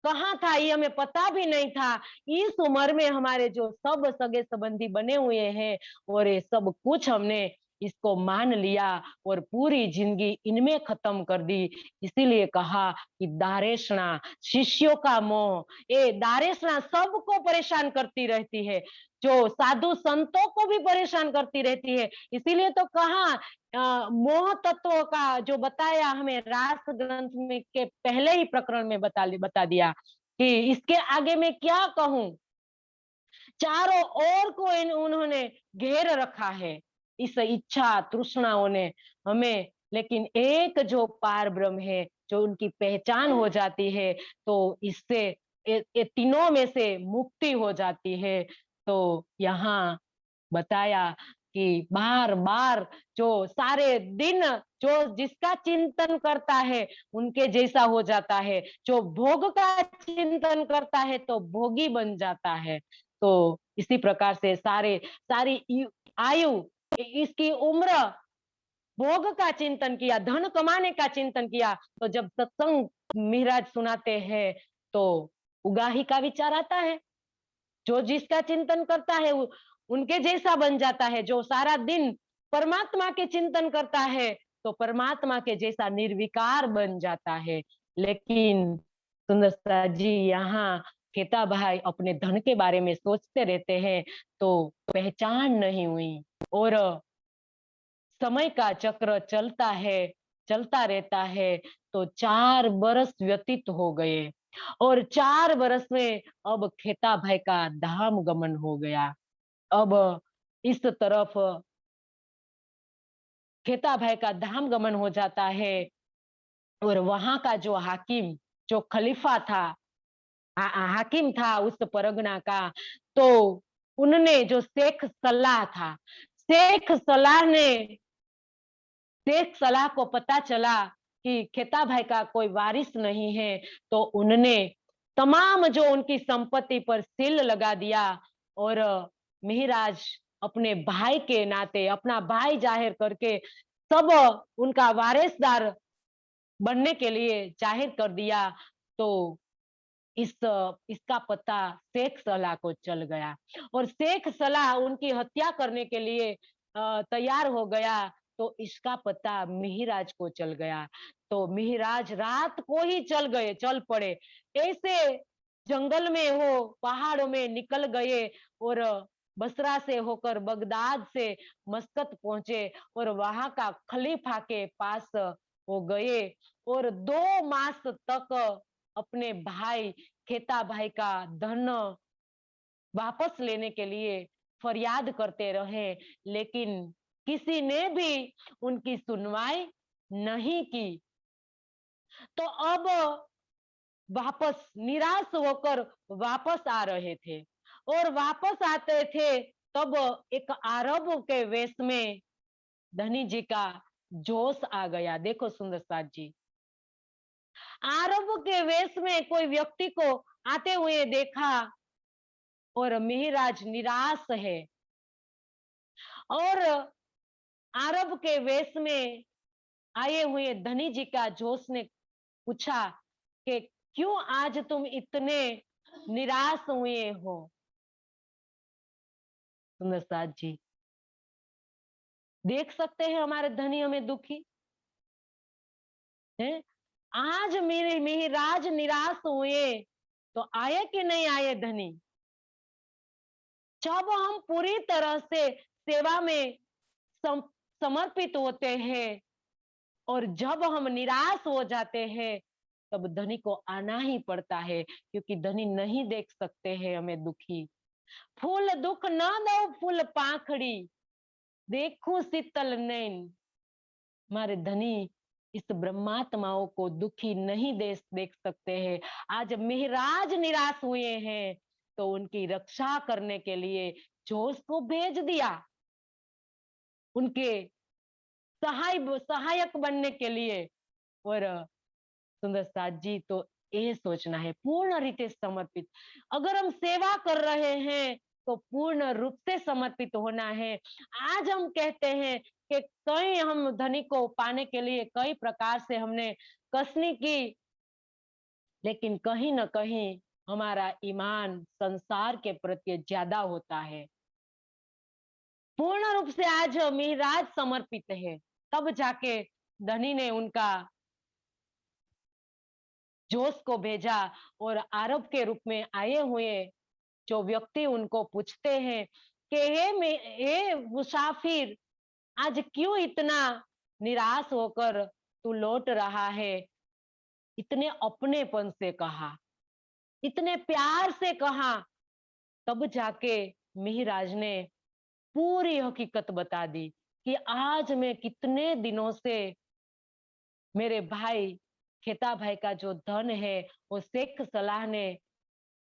कहाँ था ये हमें पता भी नहीं था। इस उम्र में हमारे जो सब सगे संबंधी बने हुए हैं, और ये सब कुछ हमने इसको मान लिया और पूरी जिंदगी इनमें खत्म कर दी। इसीलिए कहा कि दारेशना, शिष्यों का मोह। ये दारेशना सबको परेशान करती रहती है, जो साधु संतों को भी परेशान करती रहती है। इसीलिए तो कहा मोह तत्वों का जो बताया हमें रास ग्रंथ में के पहले ही प्रकरण में बता दिया कि इसके आगे मैं क्या कहूं। चारों ओर को उन्होंने घेर रखा है इस इच्छा तृष्णाओं ने हमें। लेकिन एक जो पार ब्रह्म है, जो उनकी पहचान हो जाती है, तो इससे ये तीनों में से मुक्ति हो जाती है। तो यहाँ बताया कि बार बार जो सारे दिन जो जिसका चिंतन करता है उनके जैसा हो जाता है, जो भोग का चिंतन करता है तो भोगी बन जाता है। तो इसी प्रकार से सारी आयु, इसकी उम्र भोग का चिंतन किया, धन कमाने का चिंतन किया। तो जब सत्संग महाराज सुनाते हैं तो उगाही का विचार आता है। जो जिसका चिंतन करता है उनके जैसा बन जाता है। जो सारा दिन परमात्मा के चिंतन करता है तो परमात्मा के जैसा निर्विकार बन जाता है। लेकिन सुंदर जी यहाँ खेता भाई अपने धन के बारे में सोचते रहते हैं, तो पहचान नहीं हुई। और समय का चक्र चलता रहता है। तो 4 बरस व्यतीत हो गए और 4 बरस में अब खेता भाई का धाम गमन हो गया। अब इस तरफ खेता भाई का धाम गमन हो जाता है और वहां का जो हाकिम, जो खलीफा था, हाकिम था उस परगना का, तो उनने जो शेख सलाह था, शेख सलाह ने शेख सलाह को पता चला कि खेता भाई का कोई वारिस नहीं है, तो उनने तमाम जो उनकी संपत्ति पर सील लगा दिया और मिहिराज अपने भाई के नाते अपना भाई जाहिर करके सब उनका वारिसदार बनने के लिए जाहिर कर दिया। तो इस इसका पता शेख सलाह को चल गया और शेख सलाह उनकी हत्या करने के लिए तैयार हो गया। तो इसका पता मिहिराज को चल गया। तो मिहिराज रात को ही चल पड़े। ऐसे जंगल में हो, पहाड़ों में निकल गए और बसरा से होकर बगदाद से मस्कत पहुंचे और वहां का खलीफा के पास वो गए और 2 मास तक अपने भाई खेता भाई का धन वापस लेने के लिए फरियाद करते रहे, लेकिन किसी ने भी उनकी सुनवाई नहीं की। तो अब वापस निराश होकर वापस आ रहे थे और वापस आते थे तब एक अरब के वेश में धनी जी का जोश आ गया। देखो सुंदर साथ जी, अरब के वेश में कोई व्यक्ति को आते हुए देखा और मिहिराज निराश है और अरब के वेश में आए हुए धनी जी का जोश ने पूछा कि क्यों आज तुम इतने निराश हुए हो। सुंदर साथ जी, देख सकते हैं हमारे धनी हमें दुखी है। आज मेरे मिहिराज निराश हुए तो आए कि नहीं आए धनी। जब हम पूरी तरह से सेवा में सम, समर्पित होते हैं और जब हम निराश हो जाते हैं तब धनी को आना ही पड़ता है, क्योंकि धनी नहीं देख सकते हैं हमें दुखी। फूल दुख न दो फूल पाखड़ी, देखूं शीतल नैन। हमारे धनी इस ब्रह्मात्माओं को दुखी नहीं देख सकते हैं। आज मिहिराज निराश हुए हैं तो उनकी रक्षा करने के लिए जोश को भेज दिया, उनके सहायक बनने के लिए। और सुंदर साथ जी, तो ये सोचना है पूर्ण रीते समर्पित। अगर हम सेवा कर रहे हैं तो पूर्ण रूप से समर्पित होना है। आज हम कहते हैं कि कई हम धनी को पाने के लिए कई प्रकार से हमने कसनी की, लेकिन कहीं न कहीं हमारा ईमान संसार के प्रति ज्यादा होता है। पूर्ण रूप से आज मिहिराज समर्पित है, तब जाके धनी ने उनका जोश को भेजा और आरब के रूप में आए हुए जो व्यक्ति उनको पूछते हैं कि हे मुसाफिर, आज क्यों इतना निराश होकर तू लौट रहा है। इतने अपनेपन से कहा, इतने प्यार से कहा। तब जाके मिहिराज ने पूरी हकीकत बता दी कि आज मैं कितने दिनों से मेरे भाई खेता भाई का जो धन है वो शेख सलाह ने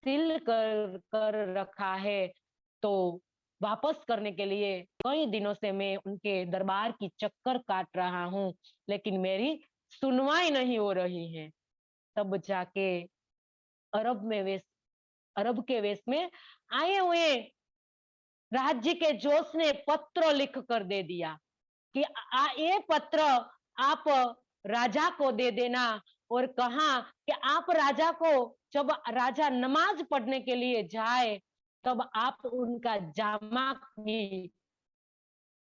सील कर कर रखा है। तो वापस करने के लिए कई दिनों से मैं उनके दरबार की चक्कर काट रहा हूँ, लेकिन मेरी सुनवाई नहीं हो रही है। तब जाके अरब में वेश अरब के वेश में आए हुए राज्य के जोश ने पत्र लिख कर दे दिया कि ये पत्र आप राजा को दे देना और कहा कि आप राजा को, जब राजा नमाज पढ़ने के लिए जाए तब आप उनका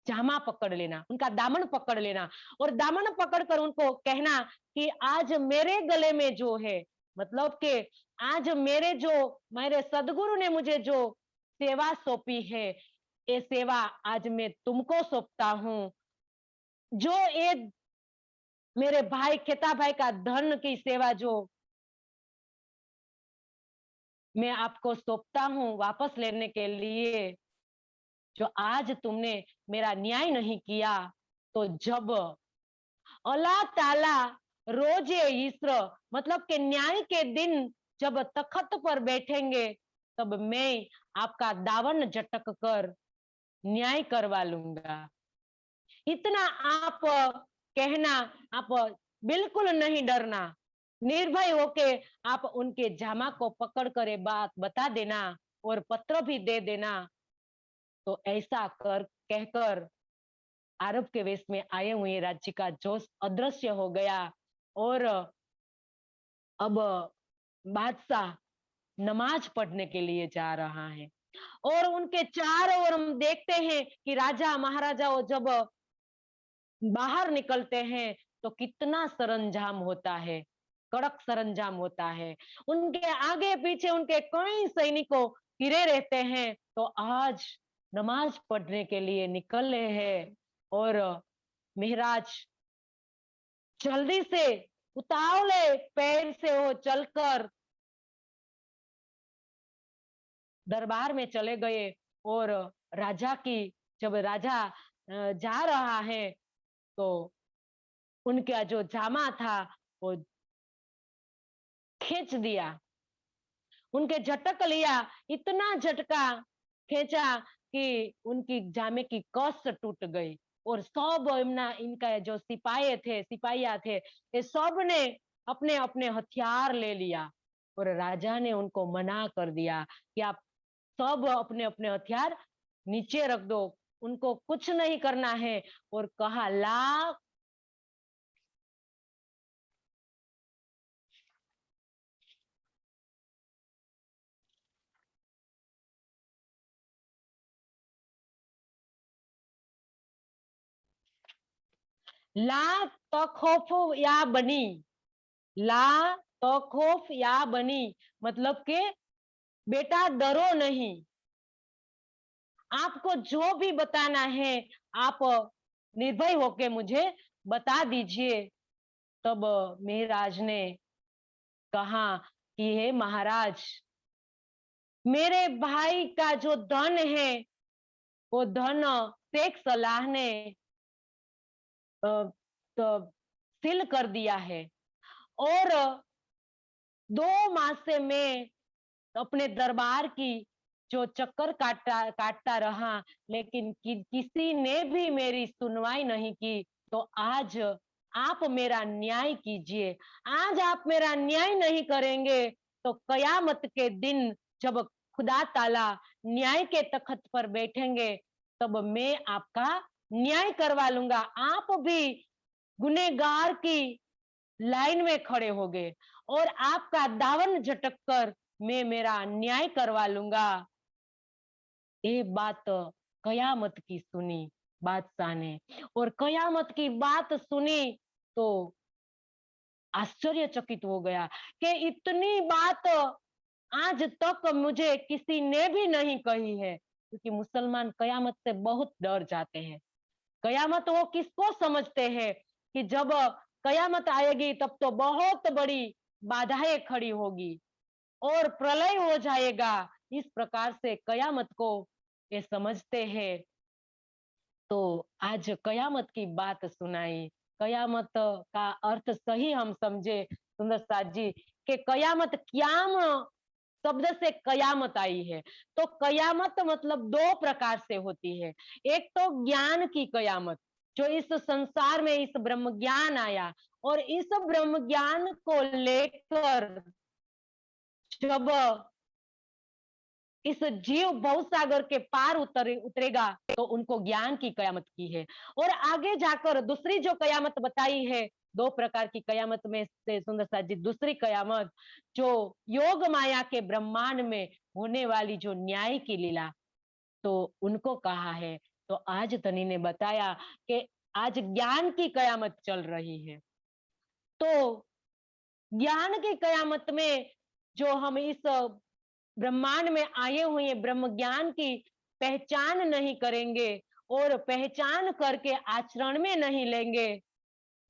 जामा पकड़ लेना, उनका दामन पकड़ लेना और दामन पकड़ कर उनको कहना कि आज मेरे गले में जो है मतलब कि आज मेरे सदगुरु ने मुझे जो सेवा सौंपी है, ये सेवा आज मैं तुमको सौंपता हूँ। जो ये मेरे भाई खेता भाई का धन की सेवा जो मैं आपको सौंपता हूँ वापस लेने के लिए, जो आज तुमने मेरा न्याय नहीं किया, तो जब अल्लाह ताला रोजे ईश्वर मतलब के न्याय के दिन जब तख्त पर बैठेंगे, तब मैं आपका दामन झटक कर न्याय करवा लूंगा। इतना आप कहना, आप बिल्कुल नहीं डरना, निर्भय होके आप उनके जामा को पकड़ कर ये बात बता देना और पत्र भी दे देना। तो ऐसा कर कहकर अरब के वेश में आए हुए राज्य का जोश अदृश्य हो गया और अब बादशाह नमाज पढ़ने के लिए जा रहा है। और उनके चारों ओर हम देखते हैं कि राजा महाराजा जब बाहर निकलते हैं तो कितना सरंजाम होता है, कड़क सरंजाम होता है। उनके आगे पीछे उनके कई सैनिकों घिरे रहते हैं। तो आज नमाज पढ़ने के लिए निकले हैं और महाराज जल्दी से उतावले पैर से वो चलकर दरबार में चले गए और राजा की जब राजा जा रहा है तो उनका जो जामा था वो खींच दिया, उनके झटक लिया, इतना झटका खींचा कि उनकी जामे की कस टूट गई और सब इनका जो सिपाहिया थे, ये सब ने अपने अपने हथियार ले लिया और राजा ने उनको मना कर दिया कि आप सब अपने अपने हथियार नीचे रख दो, उनको कुछ नहीं करना है। और कहा लाख ला तखौफ या बनी, ला तखौफ या बनी मतलब के बेटा डरो नहीं, आपको जो भी बताना है आप निर्भय होके मुझे बता दीजिए। तब मेहराज ने कहा कि हे महाराज, मेरे भाई का जो धन है वो धन शेख सलाह ने तो सील कर दिया है और 2 मास से मैं अपने दरबार की जो चक्कर काटता रहा, लेकिन किसी ने भी मेरी सुनवाई नहीं की। तो आज आप मेरा न्याय कीजिए, आज आप मेरा न्याय नहीं करेंगे तो कयामत के दिन जब खुदा ताला न्याय के तख्त पर बैठेंगे, तब मैं आपका न्याय करवा लूंगा। आप भी गुनेगार की लाइन में खड़े हो गए और आपका दामन झटक कर मैं मेरा न्याय करवा लूंगा। ये बात कयामत की सुनी बादशाह ने, और कयामत की बात सुनी तो आश्चर्यचकित हो गया कि इतनी बात आज तक मुझे किसी ने भी नहीं कही है, क्योंकि मुसलमान कयामत से बहुत डर जाते हैं। कयामत वो किसको समझते हैं कि जब कयामत आएगी तब तो बहुत बड़ी बाधाएं खड़ी होगी और प्रलय हो जाएगा, इस प्रकार से कयामत को ये समझते हैं। तो आज कयामत की बात सुनाई, कयामत का अर्थ सही हम समझे सुंदर साथ जी कि कयामत क्याम शब्द से कयामत आई है। तो कयामत मतलब 2 प्रकार से होती है। एक तो ज्ञान की कयामत, जो इस संसार में इस ब्रह्म ज्ञान आया और इस ब्रह्म ज्ञान को लेकर जब इस जीव भवसागर के पार उतरेगा तो उनको ज्ञान की कयामत की है। और आगे जाकर दूसरी जो कयामत बताई है, 2 प्रकार की कयामत में से सुंदर साथ जी दूसरी कयामत जो योग माया के ब्रह्मांड में होने वाली जो न्याय की लीला, तो उनको कहा है। तो आज धनी ने बताया कि आज ज्ञान की कयामत चल रही है। तो ज्ञान की कयामत में जो हम इस ब्रह्मांड में आए हुए हैं, ब्रह्म ज्ञान की पहचान नहीं करेंगे और पहचान करके आचरण में नहीं लेंगे,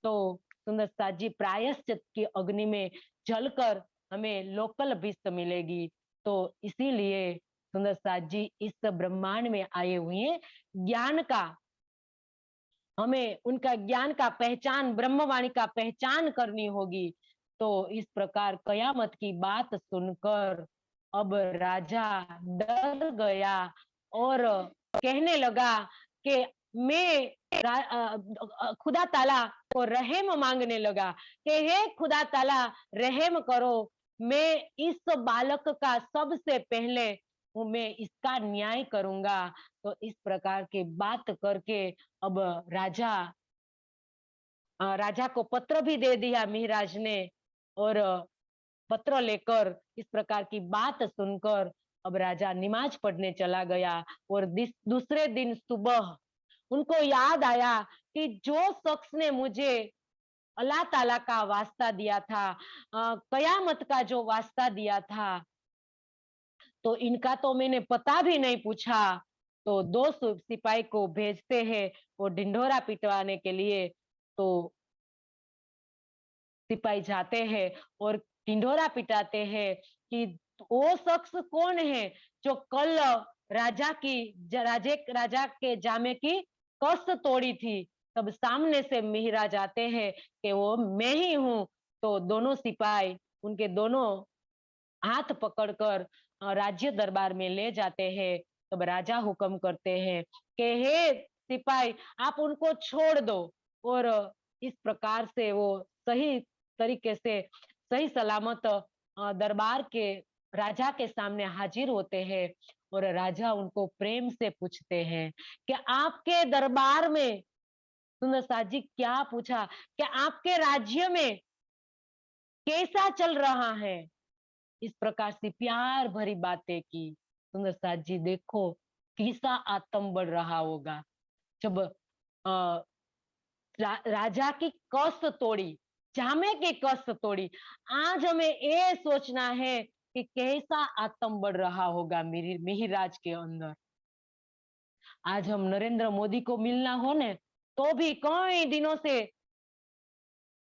तो सुंदर साथ जी प्रायश्चित की अग्नि में जलकर हमें लोकल भीष्ट मिलेगी। तो इसीलिए सुंदर साथ जी इस ब्रह्मांड में आए हुए हैं, ज्ञान का हमें उनका ज्ञान का पहचान, ब्रह्मवाणी का पहचान करनी होगी। तो इस प्रकार कयामत की बात सुनकर अब राजा डर गया और कहने लगा कि मैं खुदा ताला को रहम मांगने लगा कि हे खुदा ताला रहम करो, मैं इस बालक का सबसे पहले मैं इसका न्याय करूंगा। तो इस प्रकार की बात करके अब राजा राजा को पत्र भी दे दिया मिहिराज ने और पत्र लेकर इस प्रकार की बात सुनकर अब राजा नमाज पढ़ने चला गया और दूसरे दिन सुबह उनको याद आया कि जो शख्स ने मुझे अल्लाह ताला का वास्ता दिया था, कयामत का जो वास्ता दिया था, तो इनका तो मैंने पता भी नहीं पूछा। तो दो सिपाही को भेजते हैं वो ढिंढोरा पिटवाने के लिए। तो सिपाही जाते हैं और ढिंढोरा पिटाते हैं कि वो शख्स कौन है जो कल राजा के जामे की कस तोड़ी थी। तब सामने से मिहिराज आते हैं कि वो मैं ही हूँ। तो दोनों सिपाही उनके दोनों हाथ पकड़कर राज्य दरबार में ले जाते हैं। तब राजा हुक्म करते हैं कि हे सिपाही आप उनको छोड़ दो और इस प्रकार से वो सही तरीके से सही सलामत दरबार के राजा के सामने हाजिर होते हैं और राजा उनको प्रेम से पूछते हैं कि आपके दरबार में सुंदर साथ जी क्या पूछा कि आपके राज्य में कैसा चल रहा है। इस प्रकार से प्यार भरी बातें की। सुंदर साथ जी देखो कैसा आत्म बढ़ रहा होगा जब राजा की कस तोड़ी, जामे की कस तोड़ी। आज हमें ये सोचना है कि कैसा आत्म बढ़ रहा होगा मेरी मिहिराज के अंदर। आज हम नरेंद्र मोदी को मिलना हो ने तो भी कई दिनों से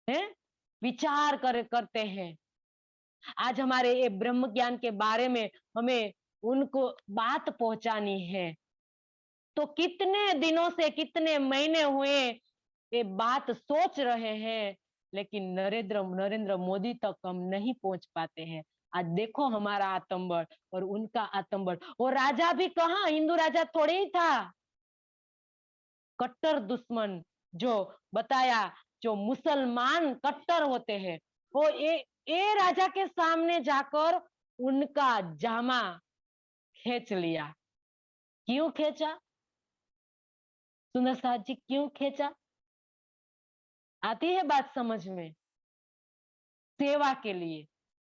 है विचार करते हैं। आज हमारे ये ब्रह्म ज्ञान के बारे में हमें उनको बात पहुंचानी है। तो कितने दिनों से कितने महीने हुए ये बात सोच रहे हैं, लेकिन नरेंद्र नरेंद्र मोदी तक हम नहीं पहुंच पाते हैं। आज देखो हमारा आतंबड़ और उनका आतंबड़। वो राजा भी कहाँ हिंदू राजा थोड़े ही था, कट्टर दुश्मन जो बताया, जो मुसलमान कट्टर होते हैं, वो ये राजा के सामने जाकर उनका जामा खींच लिया। क्यों खींचा सुंदर साथ जी, क्यों खींचा? आती है बात समझ में? सेवा के लिए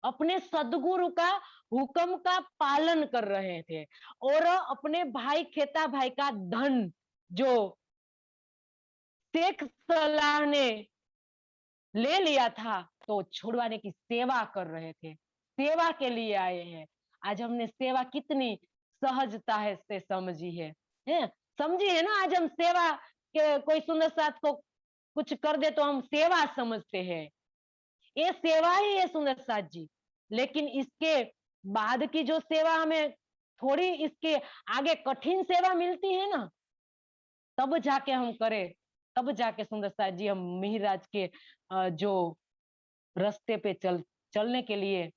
अपने सदगुरु का हुक्म का पालन कर रहे थे और अपने भाई खेता भाई का धन जो शेख सलाह ने ले लिया था तो छुड़वाने की सेवा कर रहे थे, सेवा के लिए आए हैं। आज हमने सेवा कितनी सहजता है से समझी है समझी है ना। आज हम सेवा के कोई सुंदर साथ को कुछ कर दे तो हम सेवा समझते हैं, ये सेवा ही है सुंदर साथ जी। लेकिन इसके बाद की जो सेवा हमें थोड़ी इसके आगे कठिन सेवा मिलती है ना, तब जाके हम करें, तब जाके सुंदर साथ जी हम मिहिराज के जो रास्ते पे चलने के लिए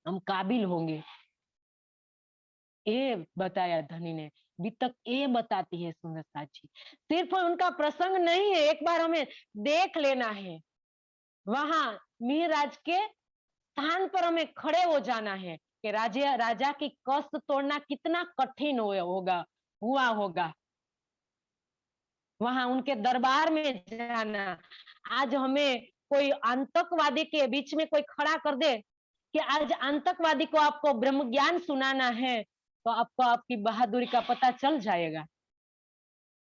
हम काबिल होंगे। ये बताया धनी ने, वितक ये बताती है सुंदर साथ जी। सिर्फ उनका प्रसंग नहीं है, एक बार हमें देख लेना है, वहां मिहिराज के स्थान पर हमें खड़े हो जाना है कि राजा की कष्ट तोड़ना कितना कठिन हुआ होगा। वहां उनके दरबार में जाना। आज हमें कोई आतंकवादी के बीच में कोई खड़ा कर दे कि आज आतंकवादी को आपको ब्रह्म ज्ञान सुनाना है, तो आपको आपकी बहादुरी का पता चल जाएगा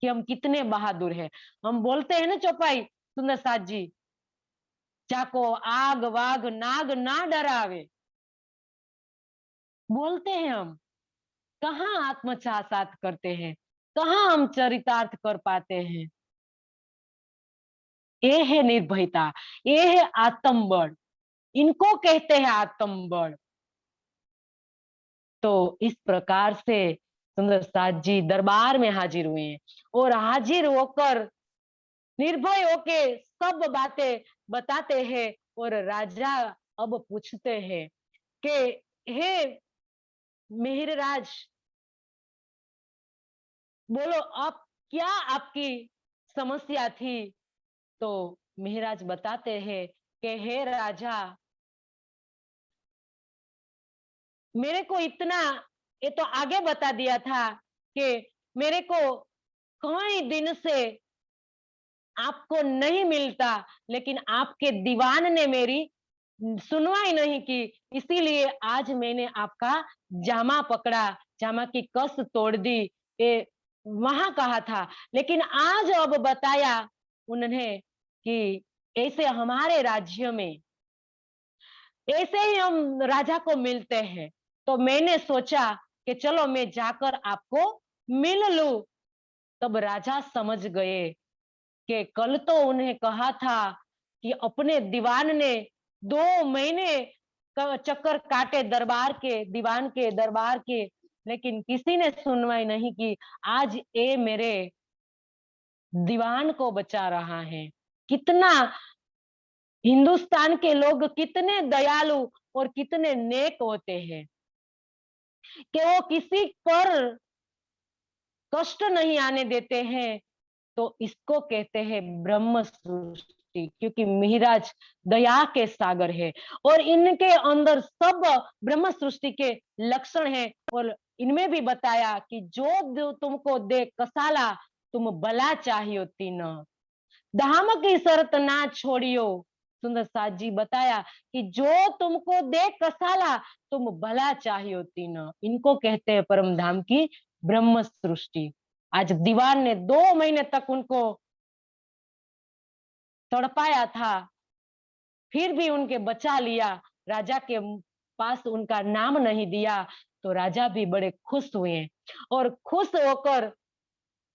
कि हम कितने बहादुर हैं। हम बोलते हैं ना चौपाई सुंदर साथ जी जाको आग वाग नाग ना डरावे। बोलते हैं हम, कहाँ आत्मसात करते हैं, कहाँ हम चरितार्थ कर पाते हैं। ये है निर्भयता, ये है आत्मबल, इनको कहते हैं आत्मबल। तो इस प्रकार से सुंदर साथ जी दरबार में हाजिर हुए हैं और हाजिर होकर निर्भय होके सब बातें बताते हैं। और राजा अब पूछते हैं कि हे मिहिरराज, बोलो आप, क्या आपकी समस्या थी। तो मिहिराज बताते हैं कि हे राजा, मेरे को इतना, ये तो आगे बता दिया था कि मेरे को कई दिन से आपको नहीं मिलता, लेकिन आपके दीवान ने मेरी सुनवाई नहीं की, इसीलिए आज मैंने आपका जामा पकड़ा, जामा की कस तोड़ दी। ये वहां कहा था, लेकिन आज अब बताया उन्होंने कि ऐसे हमारे राज्य में ऐसे ही हम राजा को मिलते हैं। तो मैंने सोचा कि चलो मैं जाकर आपको मिल लूं। तब राजा समझ गए कि कल तो उन्हें कहा था कि अपने दीवान ने 2 महीने चक्कर काटे दरबार के, दीवान के, दरबार के, लेकिन किसी ने सुनवाई नहीं की। आज ये मेरे दीवान को बचा रहा है। कितना हिंदुस्तान के लोग कितने दयालु और कितने नेक होते हैं कि वो किसी पर कष्ट नहीं आने देते हैं। तो इसको कहते हैं ब्रह्म सृष्टि, क्योंकि मिहिराज दया के सागर है और इनके अंदर सब ब्रह्म सृष्टि के लक्षण हैं। और इनमें भी बताया कि जो तुमको दे कसाला, तुम भला चाहियो तीन, धाम की शर्त ना छोड़ियो। सुंदर साथ जी बताया कि जो तुमको दे कसाला, तुम भला चाहियो तीन, इनको कहते हैं परम धाम की ब्रह्म सृष्टि। आज दीवान ने 2 महीने तक उनको तड़पाया था, फिर भी उनके बचा लिया, राजा के पास उनका नाम नहीं दिया। तो राजा भी बड़े खुश हुए और खुश होकर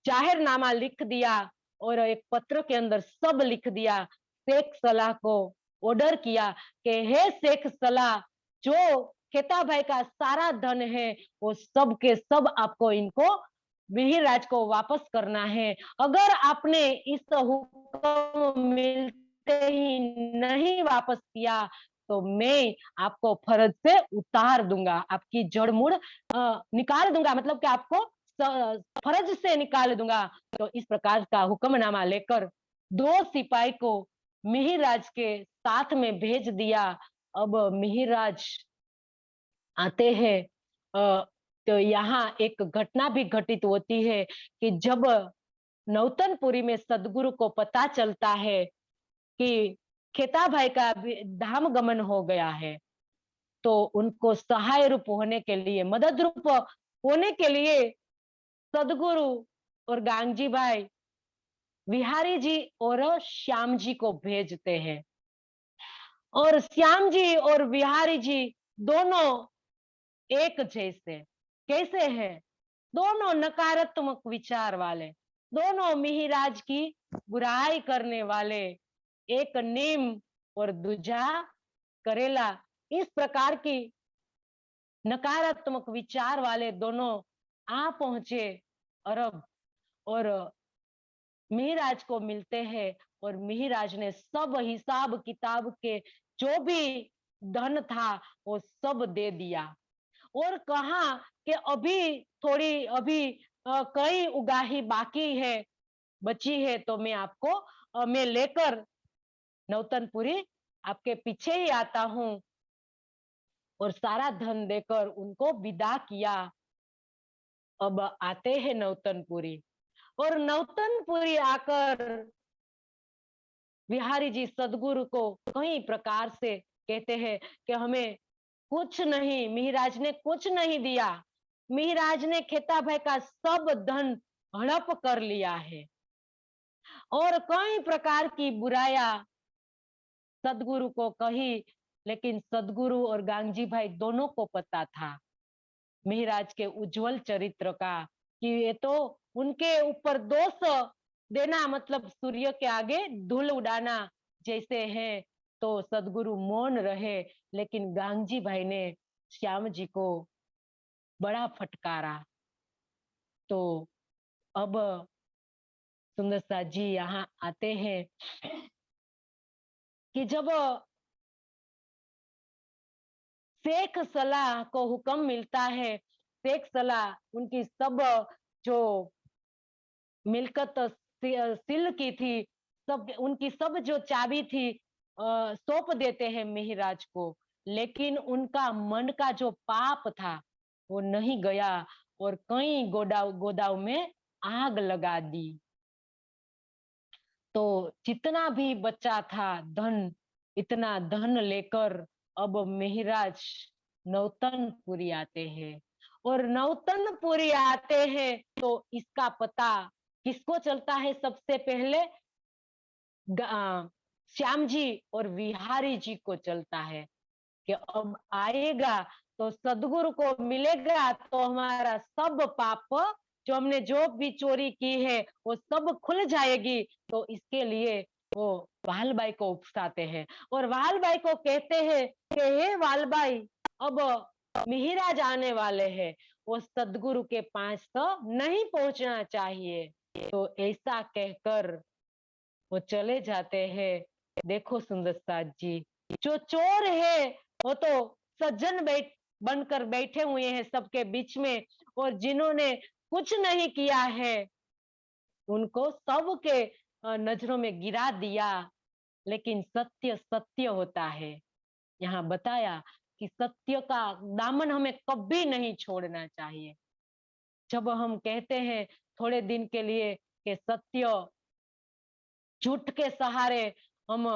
जाहिरनामा लिख दिया और एक पत्र के अंदर सब लिख दिया। शेख सलाह को ऑर्डर किया कि हे शेख सलाह, जो खेता भाई का सारा धन है वो सब के सब आपको इनको मिहिरराज को वापस करना है। अगर आपने इस हुक्म मिलते ही नहीं वापस किया तो मैं आपको फर्ज से उतार दूंगा, आपकी जड़ मूड़ निकाल दूंगा, मतलब कि आपको फर्ज से निकाल दूंगा। तो इस प्रकार का हुक्मनामा लेकर 2 सिपाही को मिहिरराज के साथ में भेज दिया। अब मिहिरराज आते हैं, तो यहाँ एक घटना भी घटित होती है कि जब नौतनपुरी में सदगुरु को पता चलता है कि खेता भाई का धाम गमन हो गया है, तो उनको सहाय रूप होने के लिए, मदद रूप होने के लिए सदगुरु और गांगजी भाई बिहारी जी और श्याम जी को भेजते हैं। और श्याम जी और बिहारी जी दोनों एक जैसे कैसे हैं, दोनों नकारात्मक विचार वाले, दोनों मिहिराज की बुराई करने वाले, एक नीम और दूजा करेला, इस प्रकार की नकारात्मक विचार वाले दोनों आ पहुंचे अरब और मिहिराज को मिलते हैं। और मिहिराज ने सब हिसाब किताब के जो भी धन था वो सब दे दिया और कहा कि अभी थोड़ी, अभी कई उगाही बाकी है, बची है, तो मैं आपको मैं लेकर नौतनपुरी आपके पीछे ही आता हूं। और सारा धन देकर उनको विदा किया। अब आते हैं नौतनपुरी और नौतनपुरी आकर बिहारी जी सदगुरु को कई प्रकार से कहते हैं कि हमें कुछ नहीं, मिहिराज ने कुछ नहीं दिया, मिहिराज ने खेता भाई का सब धन हड़प कर लिया है और कई प्रकार की बुराया सदगुरु को कही, लेकिन सदगुरु और गांगजी भाई दोनों को पता था मिहिराज के उज्जवल चरित्र का, कि ये तो उनके ऊपर दोष देना मतलब सूर्य के आगे धूल उड़ाना जैसे है। तो सदगुरु मौन रहे, लेकिन गांगजी भाई ने श्याम जी को बड़ा फटकारा। तो अब सुंदर सा जी यहाँ आते हैं कि जब शेख सलाह को हुक्म मिलता है, शेख सलाह उनकी सब जो मिल्कत सिल की थी, सब उनकी सब जो चाबी थी सौंप देते हैं मिहिराज को, लेकिन उनका मन का जो पाप था वो नहीं गया और कई गोदाव में आग लगा दी। तो जितना भी बचा था धन, इतना धन लेकर अब मिहिराज नौतनपुरी आते हैं, और नौतनपुरी आते हैं तो इसका पता किसको चलता है? सबसे पहले श्याम जी और विहारी जी को चलता है कि अब आएगा तो सदगुरु को मिलेगा तो हमारा सब पाप, जो भी चोरी की है वो सब खुल जाएगी। तो इसके लिए वो वालबाई को उकसाते हैं और वालबाई को कहते हैं कि हे वालबाई, अब मिहिराज आने वाले हैं, वो सदगुरु के पास तो नहीं पहुंचना चाहिए। तो ऐसा कहकर वो चले जाते हैं। देखो सुंदर साथ जी, जो चोर है वो तो सज्जन बनकर बैठे हुए हैं सबके बीच में, और जिन्होंने कुछ नहीं किया है उनको सबके नजरों में गिरा दिया। लेकिन सत्य सत्य होता है। यहाँ बताया कि सत्य का दामन हमें कभी नहीं छोड़ना चाहिए। जब हम कहते हैं थोड़े दिन के लिए कि सत्य, झूठ के सहारे हम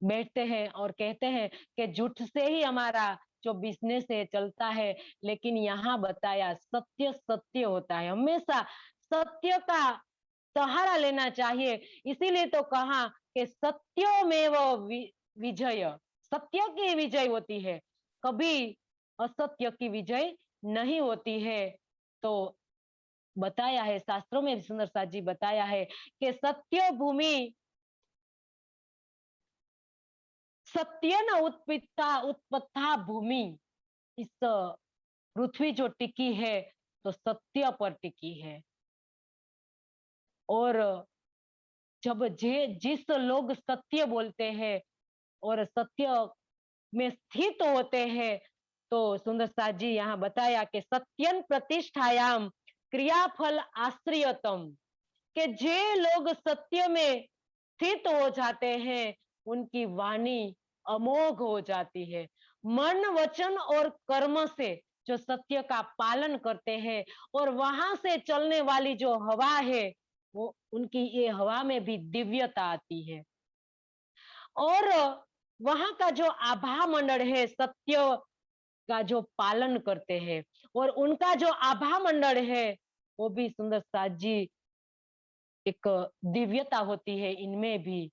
बैठते हैं और कहते हैं कि झूठ से ही हमारा जो बिजनेस है चलता है, लेकिन यहाँ बताया सत्य सत्य होता है। हमेशा सत्य का सहारा लेना चाहिए। इसीलिए तो कहा कि सत्यो में वो विजय, सत्य की विजय होती है, कभी असत्य की विजय नहीं होती है। तो बताया है शास्त्रों में सुंदर साथ जी बताया है कि सत्य भूमि सत्य न उत्पत्ता भूमि, इस पृथ्वी जो टिकी है तो सत्य पर टिकी है। और जब जिस लोग सत्य बोलते हैं और सत्य में स्थित होते हैं, तो सुंदर साथ जी यहाँ बताया कि सत्यन प्रतिष्ठायाम क्रियाफल आश्रियतम, कि जे लोग सत्य में स्थित हो जाते हैं उनकी वाणी अमोघ हो जाती है। मन वचन और कर्म से जो सत्य का पालन करते हैं, और वहां से चलने वाली जो हवा है वो उनकी ये हवा में भी दिव्यता आती है। और वहां का जो आभा मंडल है सत्य का जो पालन करते हैं, और उनका जो आभा मंडल है वो भी सुंदर साथ जी एक दिव्यता होती है इनमें भी।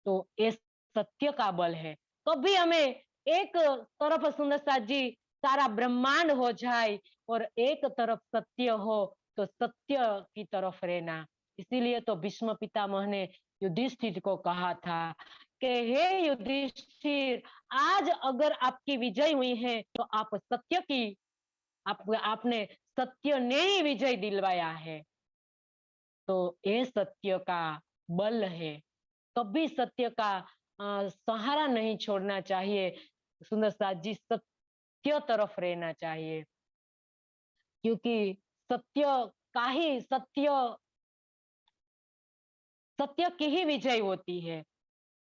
तो ये सत्य का बल है। कभी हमें एक तरफ सुंदर साथ जी सारा ब्रह्मांड हो जाए और एक तरफ सत्य हो तो सत्य की तरफ रहना। इसीलिए तो भीष्म पितामह ने युधिष्ठिर को कहा था कि हे युधिष्ठिर, आज अगर आपकी विजय हुई है तो आप सत्य की, आपने सत्य ने ही विजय दिलवाया है। तो ये सत्य का बल है। कभी सत्य का सहारा नहीं छोड़ना चाहिए। सुंदर साथ जी सत्य तरफ रहना चाहिए, क्योंकि सत्य का ही सत्य की ही विजय होती है।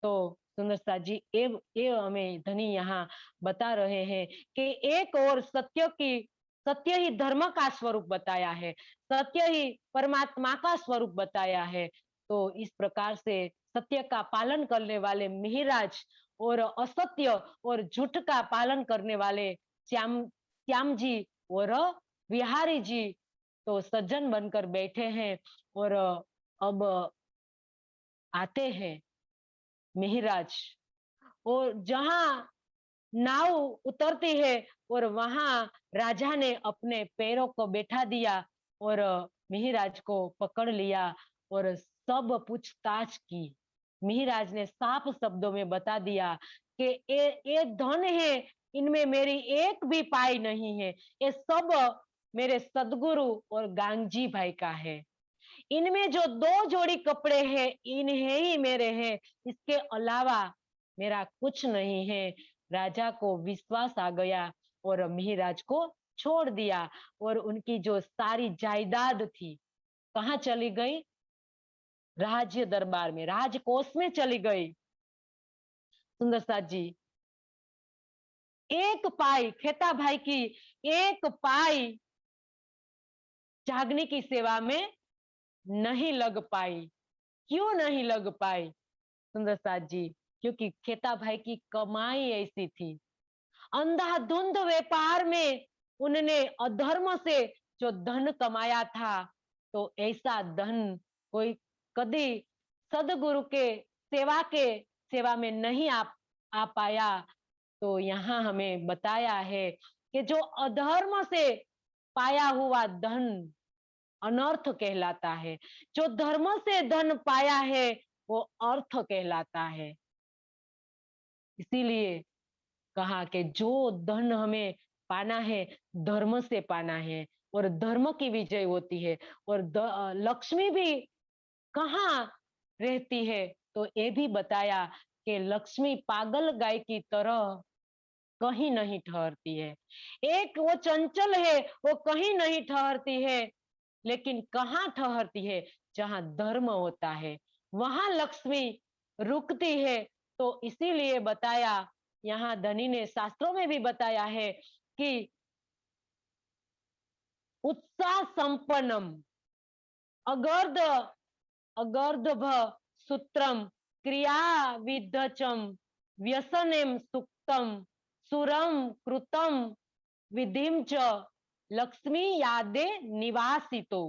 तो सुंदर साथ जी ये हमें धनी यहाँ बता रहे हैं कि एक और सत्य ही धर्म का स्वरूप बताया है, सत्य ही परमात्मा का स्वरूप बताया है। तो इस प्रकार से सत्य का पालन करने वाले मिहिराज और असत्य और झूठ का पालन करने वाले श्याम जी और विहारी जी तो सज्जन बनकर बैठे हैं। और अब आते हैं मिहिराज। और जहां नाव उतरती है और वहां राजा ने अपने पैरों को बैठा दिया और मिहिराज को पकड़ लिया और सब पूछताछ की। मिहिराज ने साफ शब्दों में बता दिया कि ये धन है, इनमें मेरी एक भी पाई नहीं है, ये सब मेरे सदगुरु और गांगजी भाई का है। इनमें जो 2 जोड़ी कपड़े हैं इन्हें ही मेरे हैं, इसके अलावा मेरा कुछ नहीं है। राजा को विश्वास आ गया और मिहिराज को छोड़ दिया और उनकी जो सारी जायदाद थी कहाँ चली गई? राज्य दरबार में, राजकोष में चली गई। सुंदर साथ जी, एक पाई खेता भाई की एक पाई जागने की सेवा में नहीं लग पाई। क्यों नहीं लग पाई सुंदर साथ जी? क्योंकि खेता भाई की कमाई ऐसी थी, अंधाधुंध व्यापार में उन्होंने अधर्म से जो धन कमाया था, तो ऐसा धन कोई कभी सदगुरु के सेवा में नहीं आ पाया। तो यहाँ हमें बताया है कि जो अधर्म से पाया हुआ धन अनर्थ कहलाता है, जो धर्म से धन पाया है वो अर्थ कहलाता है। इसीलिए कहा कि जो धन हमें पाना है धर्म से पाना है और धर्म की विजय होती है। और लक्ष्मी भी कहाँ रहती है? तो ये भी बताया कि लक्ष्मी पागल गाय की तरह कहीं नहीं ठहरती है। एक वो चंचल है, वो कहीं नहीं ठहरती है, लेकिन कहाँ ठहरती है? जहां धर्म होता है वहां लक्ष्मी रुकती है। तो इसीलिए बताया, यहाँ धनी ने शास्त्रों में भी बताया है कि उत्साह संपन्नम अगर्ध अगर्धभ सूत्रम क्रिया विधचम व्यसनेम सुक्तम सुरम कृतम विधिम च लक्ष्मी यादे निवासितो।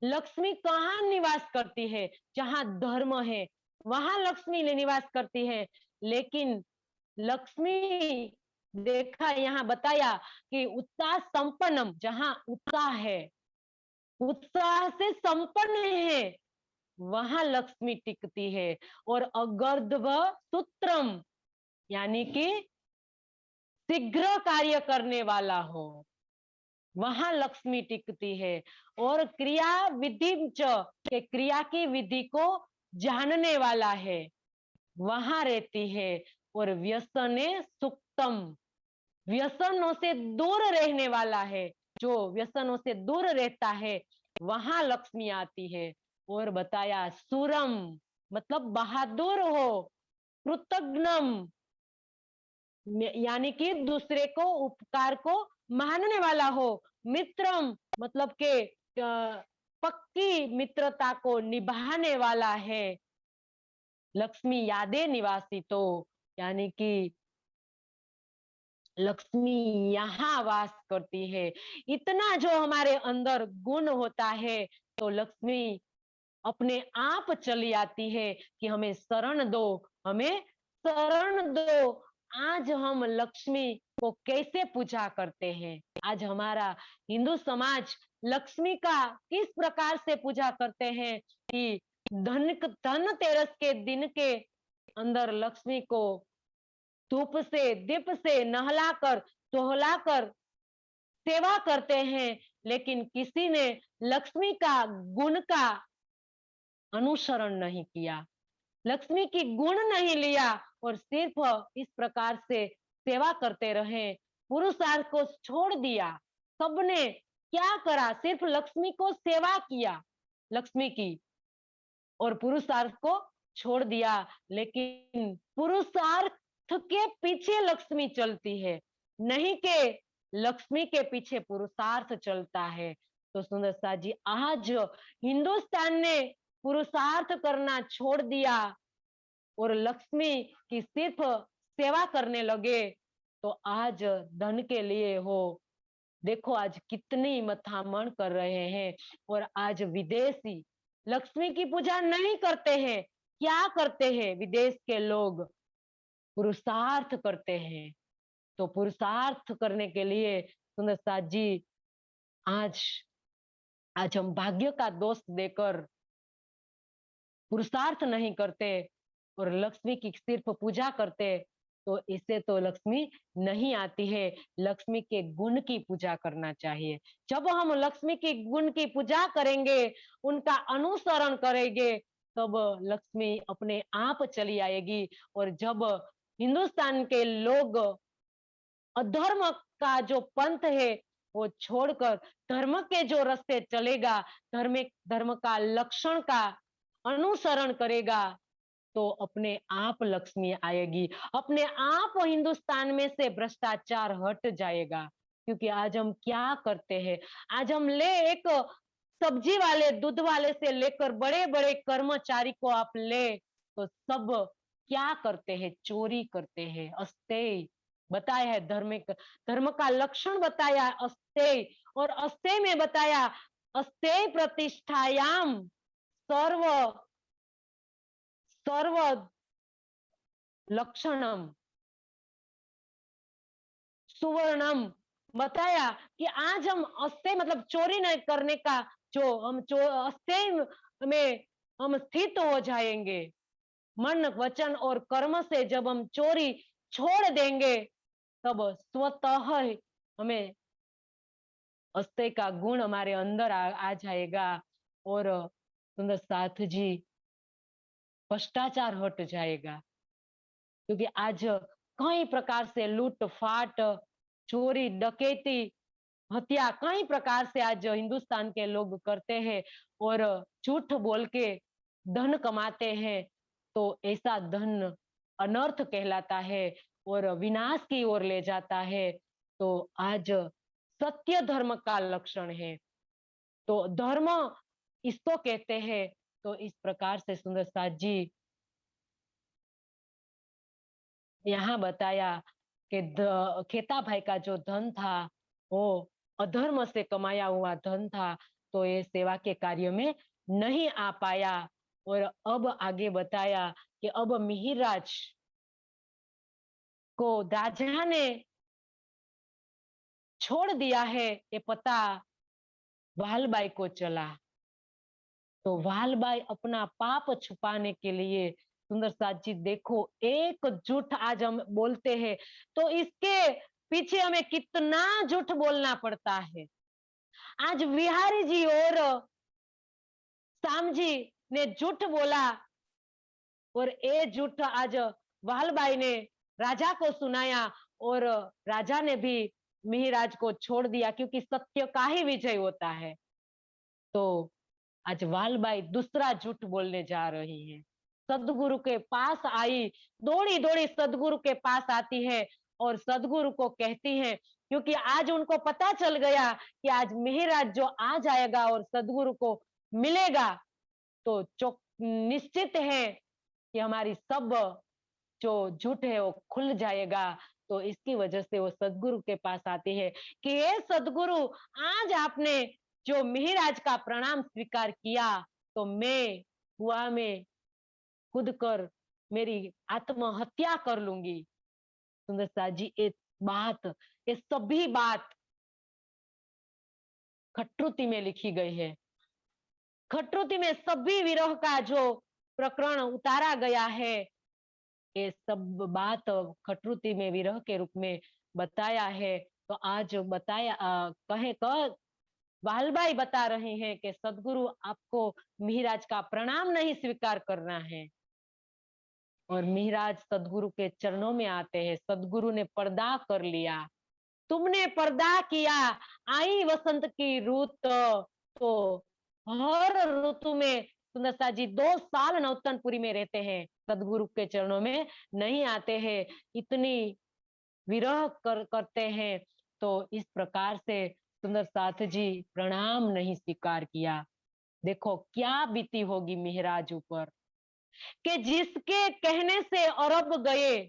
लक्ष्मी कहाँ निवास करती है? जहां धर्म है वहां लक्ष्मी निवास करती है। लेकिन लक्ष्मी, देखा यहाँ बताया कि उत्साह संपन्नम, जहां उत्साह है, उत्साह से संपन्न है, वहां लक्ष्मी टिकती है। और अगर्धव सूत्रम यानी कि शीघ्र कार्य करने वाला हो, वहां लक्ष्मी टिकती है। और क्रिया विधि के क्रिया की विधि को जानने वाला है, वहां रहती है। और व्यसने सुक्तम, व्यसनों से दूर रहने वाला है, जो व्यसनों से दूर रहता है वहां लक्ष्मी आती है। और बताया सुरम मतलब बहादुर हो, कृतज्ञम यानी कि दूसरे को उपकार को मानने वाला हो, मित्रम मतलब के पक्की मित्रता को निभाने वाला है। लक्ष्मी यादे निवासी तो यानी कि लक्ष्मी यहाँ वास करती है। इतना जो हमारे अंदर गुण होता है तो लक्ष्मी अपने आप चली आती है कि हमें शरण दो, हमें शरण दो। आज हम लक्ष्मी को कैसे पूजा करते हैं? आज हमारा हिंदू समाज लक्ष्मी का किस प्रकार से पूजा करते हैं कि धनतेरस के दिन के अंदर लक्ष्मी को धूप से दीप से नहलाकर टोहलाकर सेवा करते हैं। लेकिन किसी ने लक्ष्मी का गुण का अनुसरण नहीं किया, लक्ष्मी की गुण नहीं लिया और सिर्फ इस प्रकार से सेवा करते रहे, पुरुषार्थ को छोड़ दिया। सबने क्या करा? सिर्फ लक्ष्मी को सेवा किया, लक्ष्मी की, और पुरुषार्थ को छोड़ दिया। लेकिन पुरुषार्थ के पीछे लक्ष्मी चलती है, नहीं के लक्ष्मी के पीछे पुरुषार्थ चलता है। तो सुंदर साथ जी, आज हिंदुस्तान ने पुरुषार्थ करना छोड़ दिया और लक्ष्मी की सिर्फ सेवा करने लगे, तो आज धन के लिए हो देखो आज कितनी मथामण कर रहे हैं। और आज विदेशी लक्ष्मी की पूजा नहीं करते हैं, क्या करते हैं विदेश के लोग? पुरुषार्थ करते हैं। तो पुरुषार्थ करने के लिए सुंदर साथ जी आज आज हम भाग्य का दोष देकर पुरुषार्थ नहीं करते और लक्ष्मी की सिर्फ पूजा करते, तो इससे तो लक्ष्मी नहीं आती है। लक्ष्मी के गुण की पूजा करना चाहिए। जब हम लक्ष्मी के गुण की पूजा करेंगे, उनका अनुसरण करेंगे, तब लक्ष्मी अपने आप चली आएगी। और जब हिंदुस्तान के लोग अधर्म का जो पंथ है वो छोड़कर धर्म के जो रास्ते चलेगा, धर्म का लक्षण का अनुसरण करेगा, तो अपने आप लक्ष्मी आएगी। अपने आप हिंदुस्तान में से भ्रष्टाचार हट जाएगा। क्योंकि आज हम क्या करते हैं? आज हम एक सब्जी वाले, दूध वाले से लेकर बड़े बड़े कर्मचारी को आप ले, तो सब क्या करते हैं? चोरी करते हैं। अस्तेय बताया है, धर्म का लक्षण बताया अस्तेय, और अस्तेय में बताया अस्तेय प्रतिष्ठायाम सर्व सर्व लक्षणम सुवर्णम। बताया कि आज हम अस्तेय मतलब चोरी नहीं करने का, जो हम अस्तेय में हम स्थित हो जाएंगे। मन, वचन और कर्म से जब हम चोरी छोड़ देंगे, तब स्वतः हमें अस्तेय का गुण हमारे अंदर आ जाएगा। और सुंदर साथ जी भ्रष्टाचार हट जाएगा। क्योंकि आज कई प्रकार से लूट फाट, चोरी, डकैती, हत्या कई प्रकार से आज हिंदुस्तान के लोग करते हैं और झूठ बोल के धन कमाते हैं। तो ऐसा धन अनर्थ कहलाता है और विनाश की ओर ले जाता है। तो आज सत्य धर्म का लक्षण है। तो धर्म इसको कहते हैं। तो इस प्रकार से सुंदर साथ जी यहाँ बताया कि खेता भाई का जो धन था वो अधर्म से कमाया हुआ धन था, तो ये सेवा के कार्य में नहीं आ पाया। और अब आगे बताया कि अब मिहिरराज को राजा ने छोड़ दिया है, ये पता वालबाई को चला। तो वालबाई अपना पाप छुपाने के लिए सुंदर साथ जी देखो, एक झूठ आज हम बोलते हैं तो इसके पीछे हमें कितना झूठ बोलना पड़ता है। आज बिहारी जी और श्याम जी ने झूठ बोला और ये झूठ आज वालबाई ने राजा को सुनाया और राजा ने भी मिहिराज को छोड़ दिया, क्योंकि सत्य का ही विजय होता है। तो आज वालबाई दूसरा झूठ बोलने जा रही है। सदगुरु के पास आई, दौड़ी दौड़ी सदगुरु के पास आती है और सदगुरु को कहती है, क्योंकि आज उनको पता चल गया कि आज मिहिराज जो आ जाएगा और सदगुरु को मिलेगा, तो निश्चित है कि हमारी सब जो झूठ है वो खुल जाएगा। तो इसकी वजह से वो सदगुरु के पास आती है कि ये सदगुरु, आज आपने जो मिहिराज का प्रणाम स्वीकार किया, तो मैं कुआं में कूद कर मेरी आत्महत्या कर लूंगी। सुंदर साथ जी ये सभी बात खटरुति में लिखी गई है। खटरुति में सभी विरह का जो प्रकरण उतारा गया है, ये सब बात खटरुति में विरह के रूप में बताया है। तो आज बताया कहे कह वालबाई बता रहे हैं कि सदगुरु आपको मिहिराज का प्रणाम नहीं स्वीकार करना है। और मिहिराज सदगुरु के चरणों में आते हैं। सदगुरु ने पर्दा कर लिया, तुमने पर्दा किया, आई वसंत की रुत। तो हर ऋतु में सुंदरता जी 2 साल नौतनपुरी में रहते हैं, सदगुरु के चरणों में नहीं आते हैं, इतनी विरह करते हैं। तो इस प्रकार से सुंदर साथ जी प्रणाम नहीं स्वीकार किया। देखो क्या बीती होगी मिहिराज ऊपर, कि जिसके कहने से अरब गए,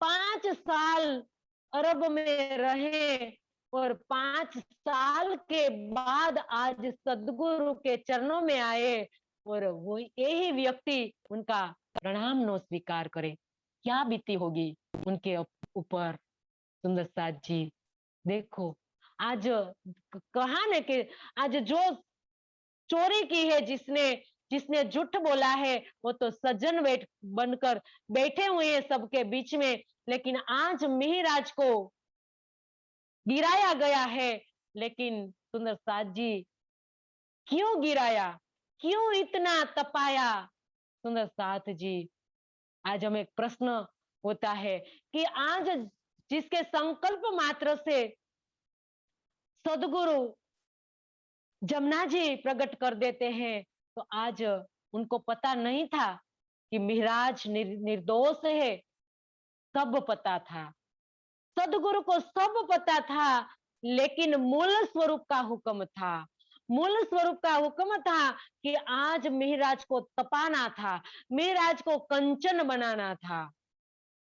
5 साल अरब में रहे और 5 साल के बाद आज सदगुरु के चरणों में आए, और वो यही व्यक्ति उनका प्रणाम न स्वीकार करे, क्या बीती होगी उनके ऊपर। सुंदर साथ जी देखो, आज कहा न कि आज जो चोरी की है, जिसने जिसने झूठ बोला है, वो तो सज्जन बनकर बैठे हुए हैं सबके बीच में। लेकिन आज मिहिराज को गिराया गया है। लेकिन सुंदर साथ जी क्यों गिराया, क्यों इतना तपाया? सुंदर साथ जी आज हमें एक प्रश्न होता है कि आज जिसके संकल्प मात्र से सदगुरु जमुना जी प्रकट कर देते हैं, तो आज उनको पता नहीं था कि मिहिराज निर्दोष है। सब पता था, सदगुरु को सब पता था, लेकिन मूल स्वरूप का हुक्म था। मूल स्वरूप का हुक्म था कि आज मिहिराज को तपाना था, मिहिराज को कंचन बनाना था।